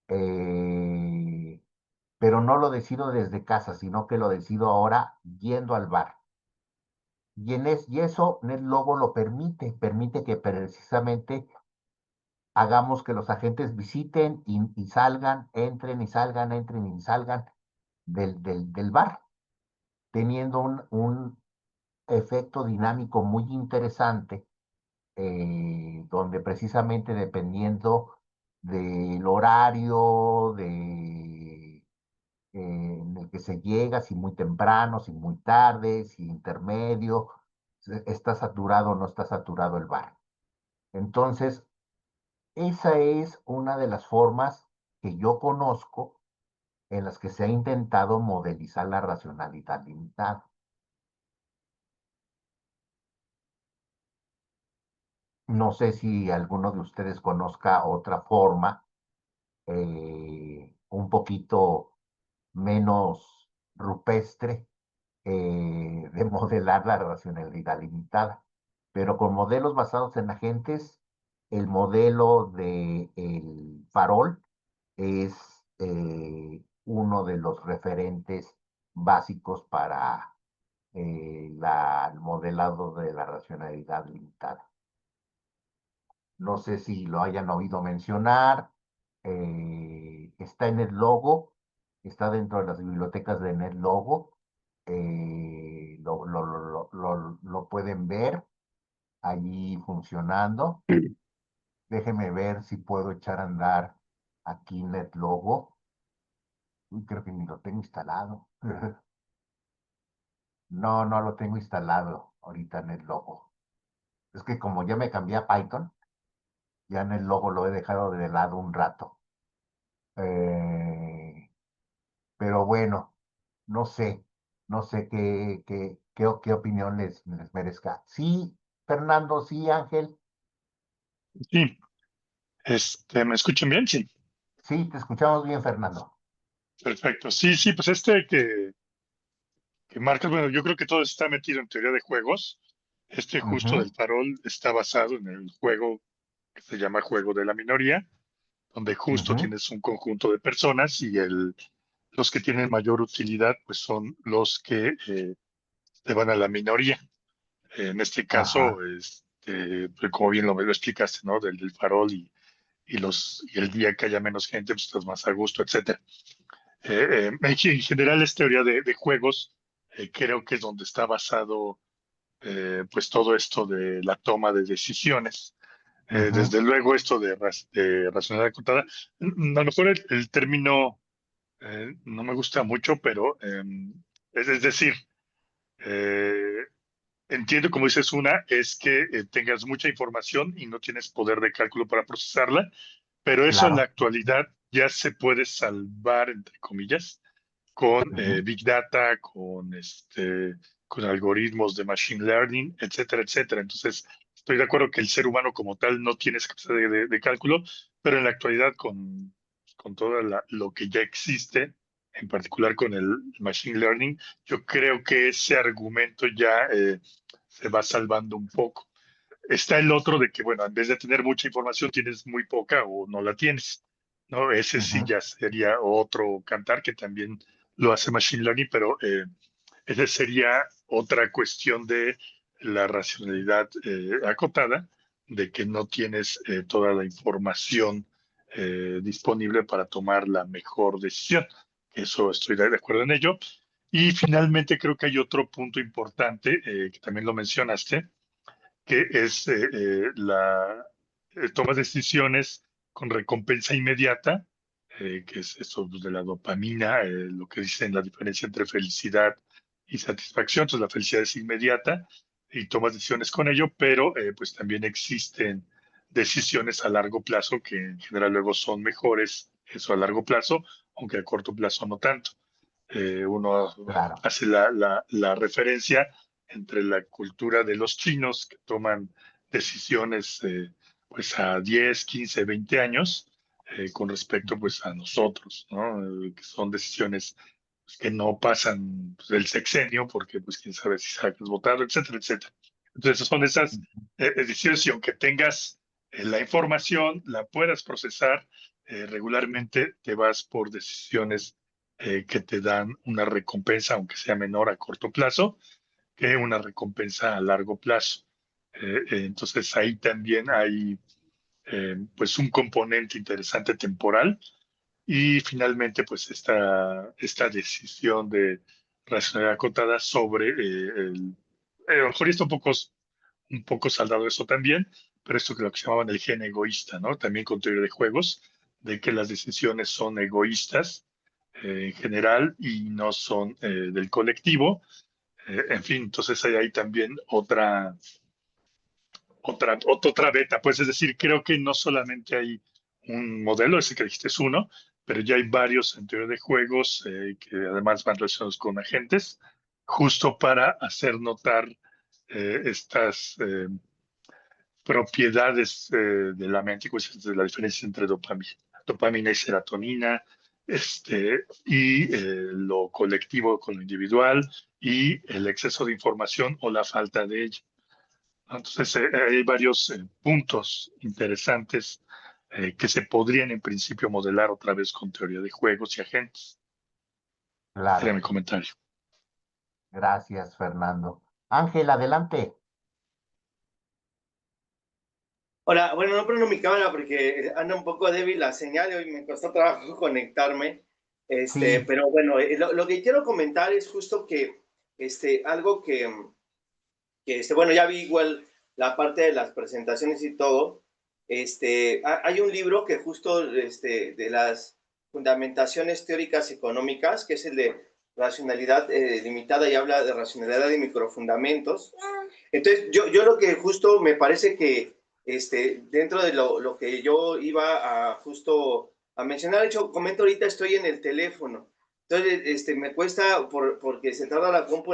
Eh, pero no lo decido desde casa, sino que lo decido ahora yendo al bar. Y eso NetLogo lo permite que precisamente hagamos que los agentes visiten y salgan, entren y salgan, entren y salgan del bar, teniendo un efecto dinámico muy interesante, donde precisamente dependiendo del horario, en el que se llega, si muy temprano, si muy tarde, si intermedio, si está saturado o no está saturado el bar. Entonces, esa es una de las formas que yo conozco en las que se ha intentado modelizar la racionalidad limitada. No sé si alguno de ustedes conozca otra forma un poquito menos rupestre de modelar la racionalidad limitada. Pero con modelos basados en agentes, el modelo de el farol es uno de los referentes básicos para el modelado de la racionalidad limitada. No sé si lo hayan oído mencionar. Está en el logo, está dentro de las bibliotecas de NetLogo. Lo pueden ver allí funcionando. Déjenme ver si puedo echar a andar aquí NetLogo. Uy, creo que ni lo tengo instalado. No, no lo tengo instalado ahorita NetLogo. Es que como ya me cambié a Python, ya NetLogo lo he dejado de lado un rato. Eh, pero bueno, no sé, no sé qué opinión les merezca. Sí, Fernando, sí, Ángel, Sí, ¿me escuchan bien? Sí, sí, te escuchamos bien, Fernando. perfecto. Sí, sí, pues que marcas, bueno, yo creo que todo está metido en teoría de juegos. Justo Ujú, del farol está basado en el juego que se llama Juego de la Minoría, donde justo ujú, tienes un conjunto de personas y los que tienen mayor utilidad, pues son los que te van a la minoría. En este caso, ajá, pues, como bien lo explicaste, ¿no? Del farol y el día que haya menos gente, pues estás más a gusto, etcétera. En general es teoría de juegos, creo que es donde está basado pues todo esto de la toma de decisiones. ujú, Desde luego esto de racionalidad contada, a lo mejor el término no me gusta mucho, pero es decir, eh, entiendo como dices una, es que tengas mucha información y no tienes poder de cálculo para procesarla, pero eso en la claro, actualidad ya se puede salvar, entre comillas, con ujú, Big Data, con algoritmos de Machine Learning, etcétera, etcétera. Entonces, estoy de acuerdo que el ser humano como tal no tiene esa capacidad de cálculo, pero en la actualidad con todo lo que ya existe, en particular con el Machine Learning, yo creo que ese argumento ya se va salvando un poco. Está el otro de que, bueno, en vez de tener mucha información, tienes muy poca o no la tienes, ¿no? Ese sí ujú, ya sería otro cantar que también lo hace Machine Learning, pero esa sería otra cuestión de la racionalidad acotada, de que no tienes toda la información disponible para tomar la mejor decisión. Eso estoy de acuerdo en ello. Y finalmente creo que hay otro punto importante que también lo mencionaste, que es la toma de decisiones con recompensa inmediata, que es eso pues, de la dopamina, lo que dicen la diferencia entre felicidad y satisfacción. Entonces, la felicidad es inmediata y tomas decisiones con ello, pero pues también existen decisiones a largo plazo que en general luego son mejores, eso a largo plazo, aunque a corto plazo no tanto. Uno claro, hace la referencia entre la cultura de los chinos que toman decisiones pues a 10, 15, 20 años con respecto pues a nosotros, ¿no? Que son decisiones pues, que no pasan pues, del sexenio porque pues quién sabe si sacas votado, etcétera, etcétera. Entonces son esas decisiones y aunque tengas la información, la puedas procesar, regularmente te vas por decisiones que te dan una recompensa, aunque sea menor a corto plazo, que una recompensa a largo plazo. Entonces ahí también hay pues un componente interesante temporal y finalmente pues esta decisión de racionalidad acotada sobre a lo mejor está un poco saldado eso también, pero esto que lo que se llamaban el gen egoísta, ¿no? También con teoría de juegos, de que las decisiones son egoístas en general y no son del colectivo. En fin, entonces hay ahí también otra beta, pues es decir, creo que no solamente hay un modelo, ese que dijiste es uno, pero ya hay varios en teoría de juegos que además van relacionados con agentes, justo para hacer notar estas propiedades de la mente, pues, de la diferencia entre dopamina y serotonina, y lo colectivo con lo individual, y el exceso de información o la falta de ella. Entonces, hay varios puntos interesantes que se podrían en principio modelar otra vez con teoría de juegos y agentes. Claro. Era mi comentario. Gracias, Fernando. Ángel, adelante. Hola, bueno, no prendo mi cámara porque anda un poco débil la señal y hoy me costó trabajo conectarme. Sí. Pero bueno, lo que quiero comentar es justo que algo bueno, ya vi igual la parte de las presentaciones y todo. Hay un libro que justo de las fundamentaciones teóricas económicas, que es el de racionalidad limitada y habla de racionalidad y microfundamentos. Entonces, yo lo que justo me parece que dentro de lo que yo iba a justo a mencionar, de hecho, comento ahorita, estoy en el teléfono. Entonces, me cuesta porque se tarda la compu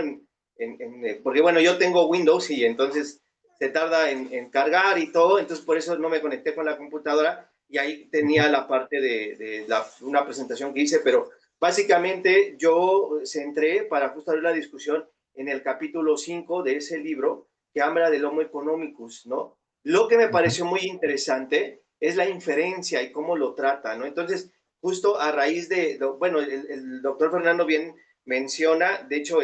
porque bueno, yo tengo Windows y entonces se tarda en cargar y todo, entonces por eso no me conecté con la computadora y ahí tenía la parte de una presentación que hice, pero básicamente yo centré para justo abrir la discusión en el capítulo 5 de ese libro que habla del Homo economicus, ¿no? Lo que me pareció muy interesante es la inferencia y cómo lo trata, ¿no? Entonces, justo a raíz bueno, el doctor Fernando bien menciona, de hecho,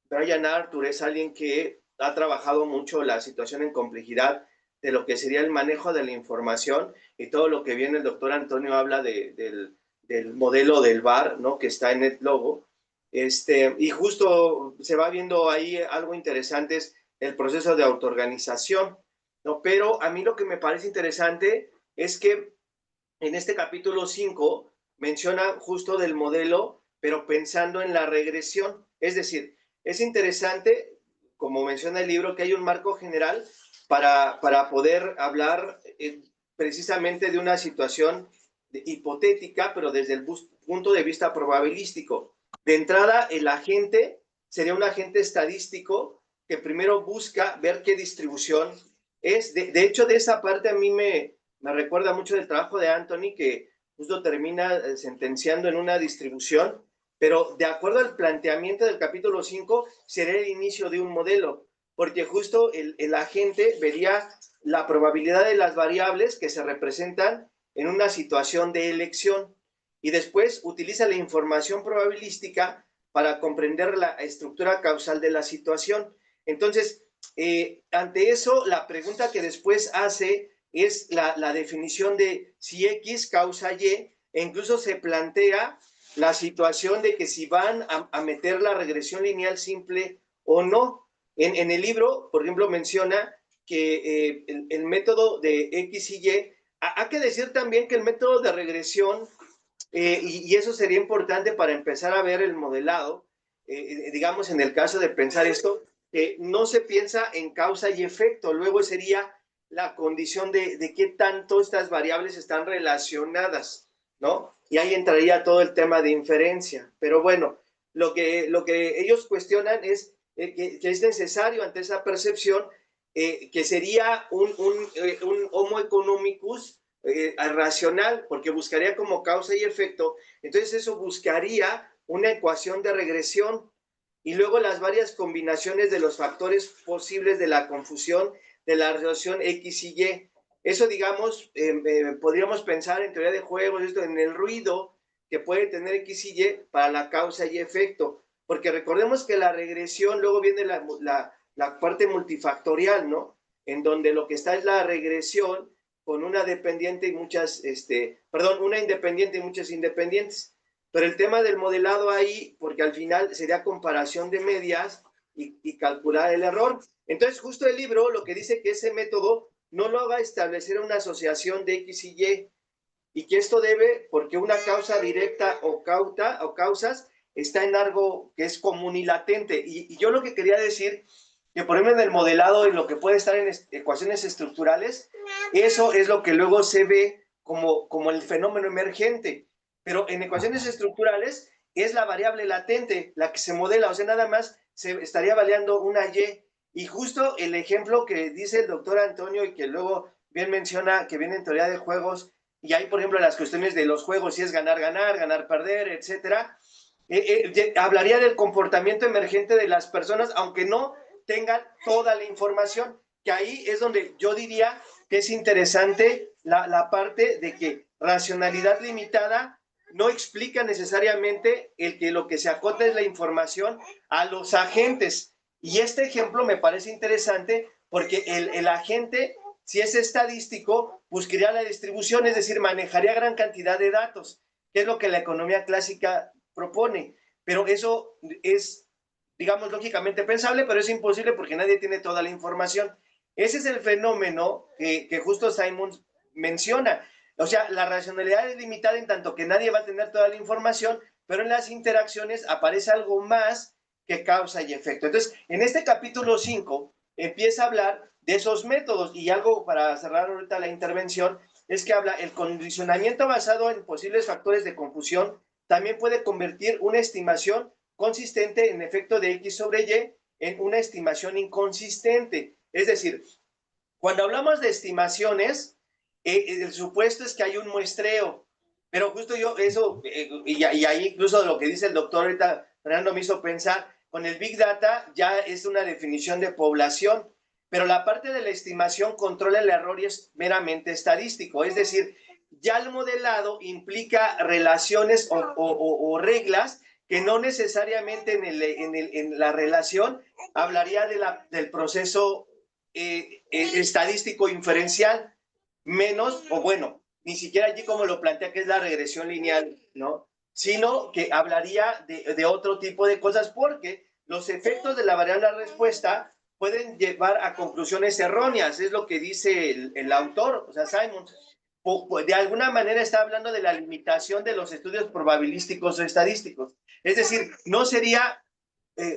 Brian Arthur es alguien que ha trabajado mucho la situación en complejidad de lo que sería el manejo de la información y todo lo que viene el doctor Antonio habla del modelo del VAR, ¿no? Que está en NetLogo. Y justo se va viendo ahí algo interesante, es el proceso de autoorganización, ¿no? Pero a mí lo que me parece interesante es que en este capítulo 5 menciona justo del modelo, pero pensando en la regresión. Es decir, es interesante, como menciona el libro, que hay un marco general para poder hablar precisamente de una situación hipotética, pero desde el punto de vista probabilístico. De entrada, el agente sería un agente estadístico que primero busca ver qué distribución es. De hecho, de esa parte a mí me recuerda mucho del trabajo de Anthony, que justo termina sentenciando en una distribución, pero de acuerdo al planteamiento del capítulo 5, sería el inicio de un modelo, porque justo el agente vería la probabilidad de las variables que se representan en una situación de elección y después utiliza la información probabilística para comprender la estructura causal de la situación. Entonces, ante eso, la pregunta que después hace es la definición de si X causa Y, e incluso se plantea la situación de que si van a meter la regresión lineal simple o no. En el libro, por ejemplo, menciona que el método de X y Y, hay que decir también que el método de regresión, y eso sería importante para empezar a ver el modelado, digamos en el caso de pensar esto, no se piensa en causa y efecto, luego sería la condición de qué tanto estas variables están relacionadas, ¿no? Y ahí entraría todo el tema de inferencia. Pero bueno, lo que ellos cuestionan es que es necesario ante esa percepción que sería un homo economicus racional, porque buscaría como causa y efecto. Entonces eso buscaría una ecuación de regresión y luego las varias combinaciones de los factores posibles de la confusión de la relación X y Y. Eso, digamos, podríamos pensar en teoría de juegos, esto, en el ruido que puede tener X y Y para la causa y efecto. Porque recordemos que la regresión, luego viene la parte multifactorial, ¿no? En donde lo que está es la regresión con una dependiente y muchas, una independiente y muchas independientes. Pero el tema del modelado ahí, porque al final sería comparación de medias y calcular el error. Entonces, justo el libro lo que dice que ese método no logra establecer una asociación de X y que esto debe porque una causa directa o causas está en algo que es común y latente. Y yo lo que quería decir, que por ejemplo en el modelado, en lo que puede estar en ecuaciones estructurales, eso es lo que luego se ve como el fenómeno emergente. Pero en ecuaciones estructurales es la variable latente la que se modela, o sea, nada más se estaría variando una Y. Y justo el ejemplo que dice el doctor Antonio y que luego bien menciona, que viene en teoría de juegos, y hay, por ejemplo, las cuestiones de los juegos, si es ganar, ganar, ganar, perder, etcétera, hablaría del comportamiento emergente de las personas, aunque no tengan toda la información, que ahí es donde yo diría que es interesante la parte de que racionalidad limitada no explica necesariamente el que lo que se acota es la información a los agentes. Y este ejemplo me parece interesante porque el agente, si es estadístico, buscaría la distribución, es decir, manejaría gran cantidad de datos, que es lo que la economía clásica propone. Pero eso es, digamos, lógicamente pensable, pero es imposible porque nadie tiene toda la información. Ese es el fenómeno que justo Simons menciona. O sea, la racionalidad es limitada en tanto que nadie va a tener toda la información, pero en las interacciones aparece algo más que causa y efecto. Entonces, en este capítulo 5 empieza a hablar de esos métodos y algo para cerrar ahorita la intervención es que habla el condicionamiento basado en posibles factores de confusión también puede convertir una estimación consistente en efecto de X sobre Y en una estimación inconsistente. Es decir, cuando hablamos de estimaciones, el supuesto es que hay un muestreo, pero justo yo eso, y ahí incluso lo que dice el doctor ahorita, Fernando, me hizo pensar, con el Big Data ya es una definición de población, pero la parte de la estimación controla el error y es meramente estadístico, es decir, ya el modelado implica relaciones o reglas que no necesariamente en la relación hablaría del proceso estadístico inferencial, menos, o bueno, ni siquiera allí como lo plantea que es la regresión lineal, ¿no? Sino que hablaría de otro tipo de cosas porque los efectos de la variable respuesta pueden llevar a conclusiones erróneas, es lo que dice el autor, o sea, Simons. De alguna manera está hablando de la limitación de los estudios probabilísticos o estadísticos. Es decir, no sería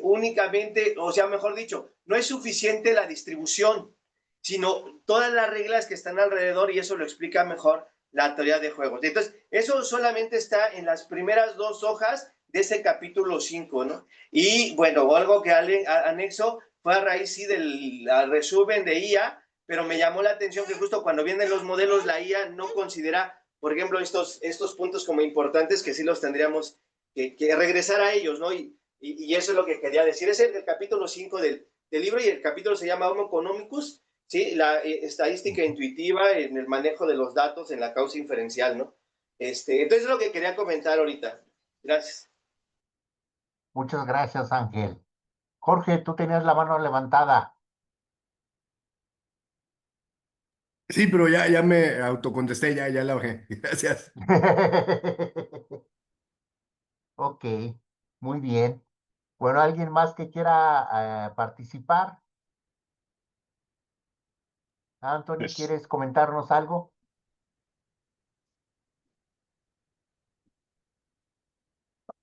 únicamente, o sea, mejor dicho, no es suficiente la distribución, sino todas las reglas que están alrededor y eso lo explica mejor la teoría de juegos. Entonces, eso solamente está en las primeras 2 hojas de ese capítulo 5, ¿no? Y bueno, algo que anexo fue a raíz sí del resumen de IA, pero me llamó la atención que justo cuando vienen los modelos, la IA no considera, por ejemplo, estos puntos como importantes que sí los tendríamos que regresar a ellos, ¿no? Y eso es lo que quería decir. Es el capítulo 5 del libro y el capítulo se llama Homo economicus, ¿sí? La estadística intuitiva en el manejo de los datos en la causa inferencial, ¿no? Entonces es lo que quería comentar ahorita. Gracias. Muchas gracias, Ángel. Jorge, tú tenías la mano levantada. Sí, pero ya me autocontesté, ya la bajé. Gracias. Ok, muy bien. Bueno, ¿alguien más que quiera participar? Anthony, Es- ¿quieres comentarnos algo?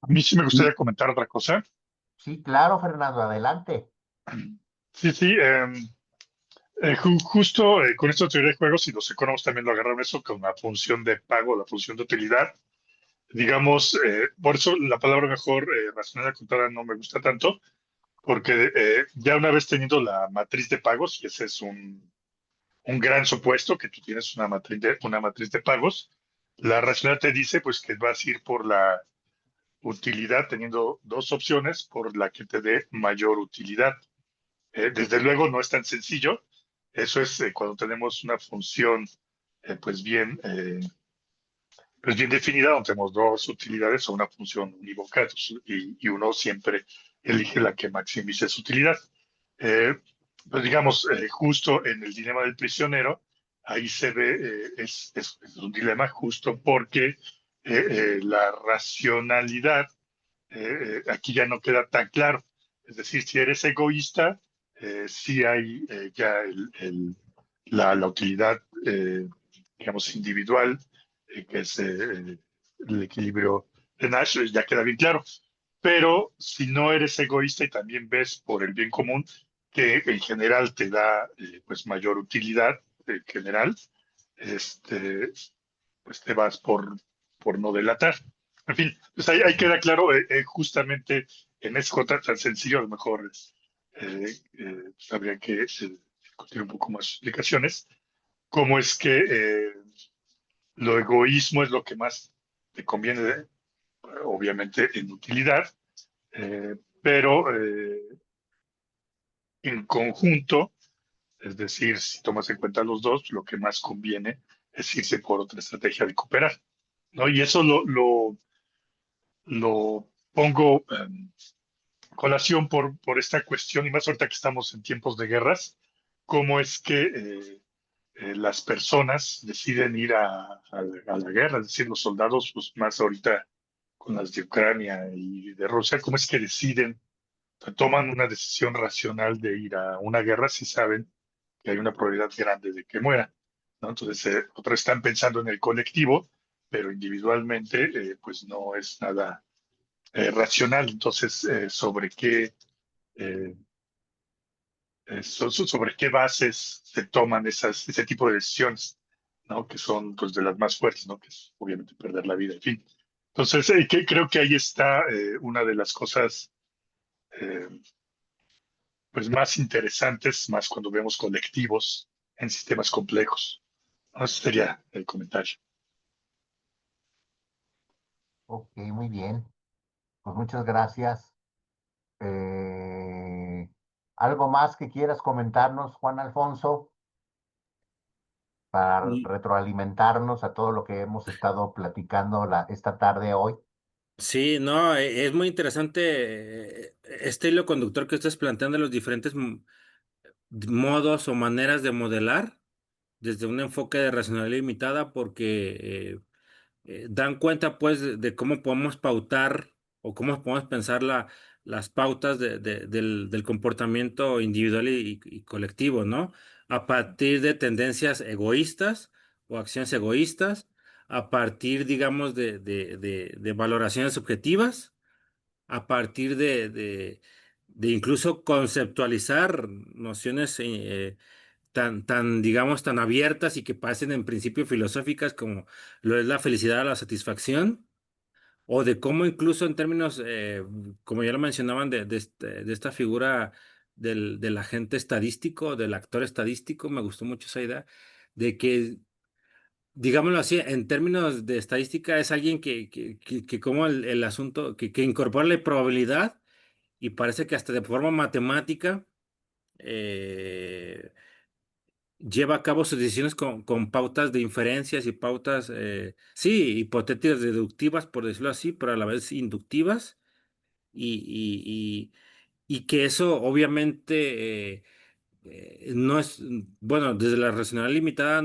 a mí sí me gustaría comentar otra cosa. Sí, claro, Fernando, adelante. Sí, sí. Justo con esta teoría de juegos, y los economos también lo agarraron eso con la función de pago, la función de utilidad. Digamos, por eso la palabra mejor, racionalidad contada, no me gusta tanto, porque ya una vez teniendo la matriz de pagos, y ese es un gran supuesto, que tú tienes una matriz de pagos, la racionalidad te dice pues que vas a ir por la utilidad teniendo 2 opciones por la que te dé mayor utilidad. Desde luego no es tan sencillo. Eso es cuando tenemos una función pues bien definida, donde tenemos 2 utilidades o una función unívoca y uno siempre elige la que maximice su utilidad. Pues digamos, justo en el dilema del prisionero, ahí se ve, es un dilema justo porque la racionalidad aquí ya no queda tan claro. Es decir, si eres egoísta, sí hay ya la utilidad, digamos, individual, que es el equilibrio de Nash, ya queda bien claro. Pero si no eres egoísta y también ves por el bien común, que en general te da pues mayor utilidad en general, pues te vas por no delatar. En fin, pues ahí queda claro, justamente en ese juego tan sencillo, a lo mejor pues habría que discutir un poco más explicaciones, cómo es que lo egoísmo es lo que más te conviene, obviamente en utilidad, pero en conjunto, es decir, si tomas en cuenta los dos, lo que más conviene es irse por otra estrategia de cooperar, ¿no? Y eso lo pongo colación por esta cuestión, y más ahorita que estamos en tiempos de guerras, cómo es que las personas deciden ir a la guerra, es decir, los soldados, pues más ahorita con las de Ucrania y de Rusia, cómo es que deciden, toman una decisión racional de ir a una guerra si saben que hay una probabilidad grande de que mueran, ¿no? Entonces, otros están pensando en el colectivo, pero individualmente, pues no es nada racional. Entonces, eh, sobre qué bases se toman ese tipo de decisiones, ¿no? Que son pues de las más fuertes, ¿no? Que es obviamente perder la vida, en fin. Entonces, creo que ahí está una de las cosas eh, pues más interesantes, más cuando vemos colectivos en sistemas complejos. ¿No? Ese sería el comentario. Ok, muy bien. Pues muchas gracias. Eh, ¿Algo más que quieras comentarnos, Juan Alfonso, para Y retroalimentarnos a todo lo que hemos estado platicando esta tarde hoy? sí, no, es muy interesante este hilo conductor que estás planteando, los diferentes modos o maneras de modelar desde un enfoque de racionalidad limitada, porque dan cuenta pues de cómo podemos pautar o cómo podemos pensar las pautas del comportamiento individual y colectivo, ¿no? A partir de tendencias egoístas o acciones egoístas, a partir, digamos, de valoraciones subjetivas, a partir de incluso conceptualizar nociones digamos, tan abiertas y que parecen en principio filosóficas como lo es la felicidad o la satisfacción, o de cómo incluso en términos, como ya lo mencionaban, de esta figura del agente estadístico, del actor estadístico, me gustó mucho esa idea, de que, digámoslo así, en términos de estadística es alguien que como el asunto, que incorpora la probabilidad y parece que hasta de forma matemática, eh, lleva a cabo sus decisiones con pautas de inferencias y pautas, sí, hipotéticas deductivas, por decirlo así, pero a la vez inductivas, y, y, y que eso obviamente no es, bueno, desde la racionalidad limitada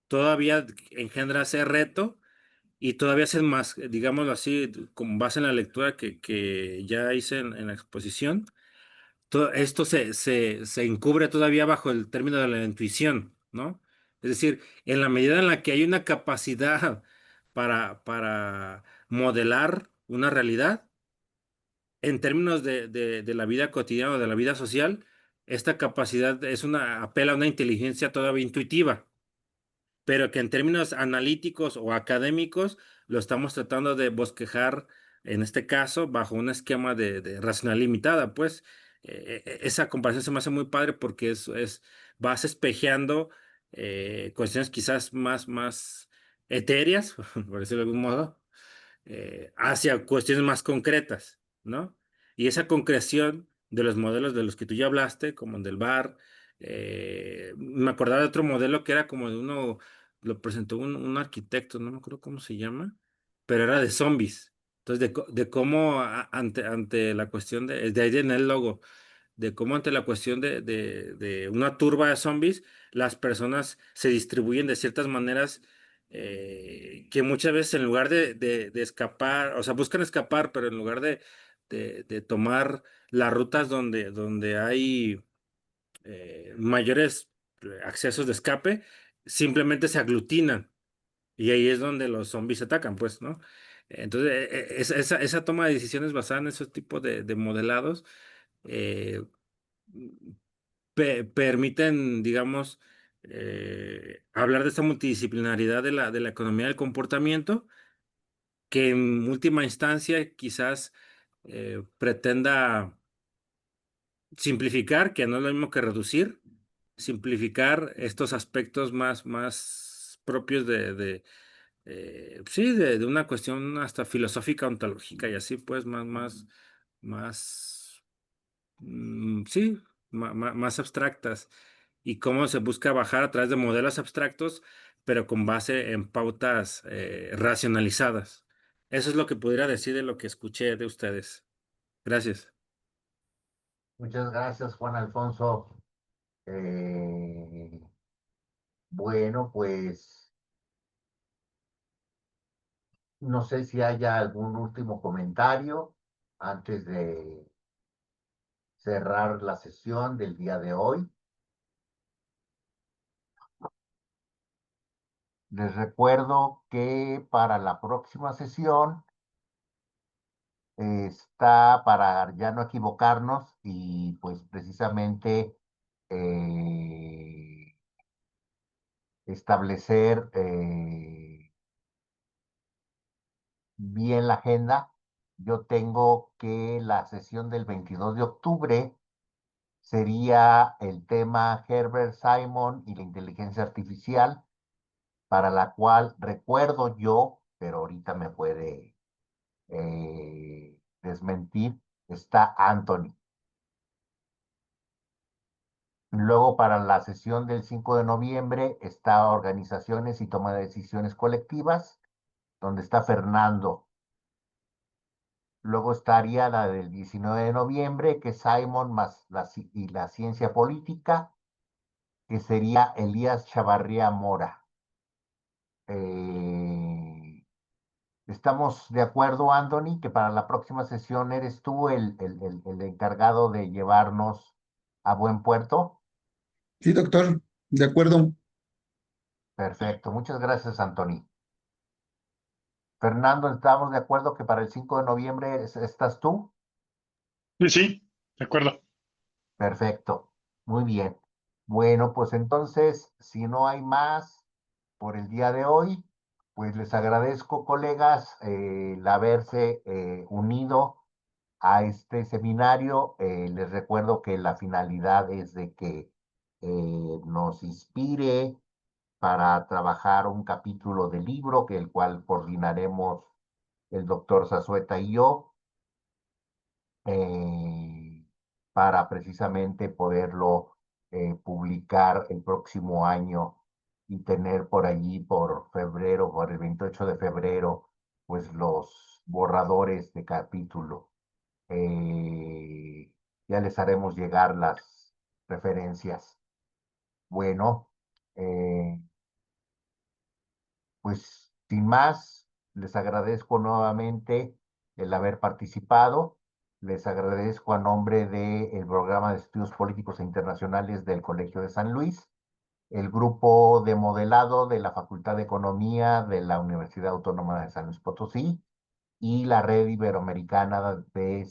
todavía engendra ese reto y todavía es más, digámoslo así, con base en la lectura que ya hice en la exposición. Todo esto se encubre todavía bajo el término de la intuición, ¿no? Es decir, en la medida en la que hay una capacidad para modelar una realidad, en términos de la vida cotidiana o de la vida social, esta capacidad apela a una inteligencia todavía intuitiva, pero que en términos analíticos o académicos lo estamos tratando de bosquejar, en este caso, bajo un esquema de racionalidad limitada. Pues esa comparación se me hace muy padre porque vas espejeando cuestiones quizás más etéreas, por decirlo de algún modo, hacia cuestiones más concretas, ¿no? Y esa concreción de los modelos de los que tú ya hablaste, como el del bar, me acordaba de otro modelo que era como de uno, lo presentó un arquitecto, no me acuerdo cómo se llama, pero era de zombies. Entonces, de cómo ante la cuestión de ahí en el logo, de cómo ante la cuestión de una turba de zombies, las personas se distribuyen de ciertas maneras que muchas veces en lugar de escapar, o sea, buscan escapar, pero en lugar de tomar las rutas donde hay mayores accesos de escape, simplemente se aglutinan. Y ahí es donde los zombies atacan, pues, ¿no? Entonces, esa toma de decisiones basada en esos tipos de modelados eh, permiten, digamos, hablar de esta multidisciplinaridad de la economía del comportamiento, que en última instancia quizás pretenda simplificar, que no es lo mismo que reducir, simplificar estos aspectos más propios sí, de una cuestión hasta filosófica, ontológica y así, pues, más, sí, más abstractas. Y cómo se busca bajar a través de modelos abstractos, pero con base en pautas racionalizadas. Eso es lo que pudiera decir de lo que escuché de ustedes. Gracias. Muchas gracias, Juan Alfonso. Eh, bueno, pues no sé si haya algún último comentario antes de cerrar la sesión del día de hoy. Les recuerdo que para la próxima sesión está para ya no equivocarnos y pues precisamente establecer bien la agenda. Yo tengo que la sesión del 22 de octubre sería el tema Herbert Simon y la inteligencia artificial, para la cual recuerdo yo, pero ahorita me puede desmentir, está Anthony. Luego para la sesión del 5 de noviembre está organizaciones y toma de decisiones colectivas, donde está Fernando. Luego estaría la del 19 de noviembre, que es Simon más y la ciencia política, que sería Elías Chavarría Mora. Estamos de acuerdo, Anthony, que para la próxima sesión eres tú el encargado de llevarnos a buen puerto. Sí, doctor, de acuerdo. Perfecto, muchas gracias, Anthony. Fernando, estamos de acuerdo que para el 5 de noviembre estás tú. Sí, sí, de acuerdo. Perfecto, muy bien. Bueno, pues entonces, si no hay más por el día de hoy, pues les agradezco, colegas, el haberse unido a este seminario. Les recuerdo que la finalidad es de que nos inspire para trabajar un capítulo del libro, que el cual coordinaremos el doctor Zazueta y yo, para precisamente poderlo publicar el próximo año y tener por allí por febrero, por el 28 de febrero, pues los borradores de capítulo. Ya les haremos llegar las referencias. Bueno, pues sin más, les agradezco nuevamente el haber participado. Les agradezco a nombre del Programa de Estudios Políticos e Internacionales del Colegio de San Luis, el grupo de modelado de la Facultad de Economía de la Universidad Autónoma de San Luis Potosí y la Red Iberoamericana de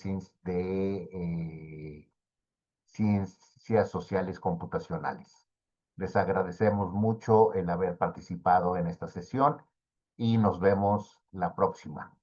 Ciencias Sociales Computacionales. Les agradecemos mucho el haber participado en esta sesión y nos vemos la próxima.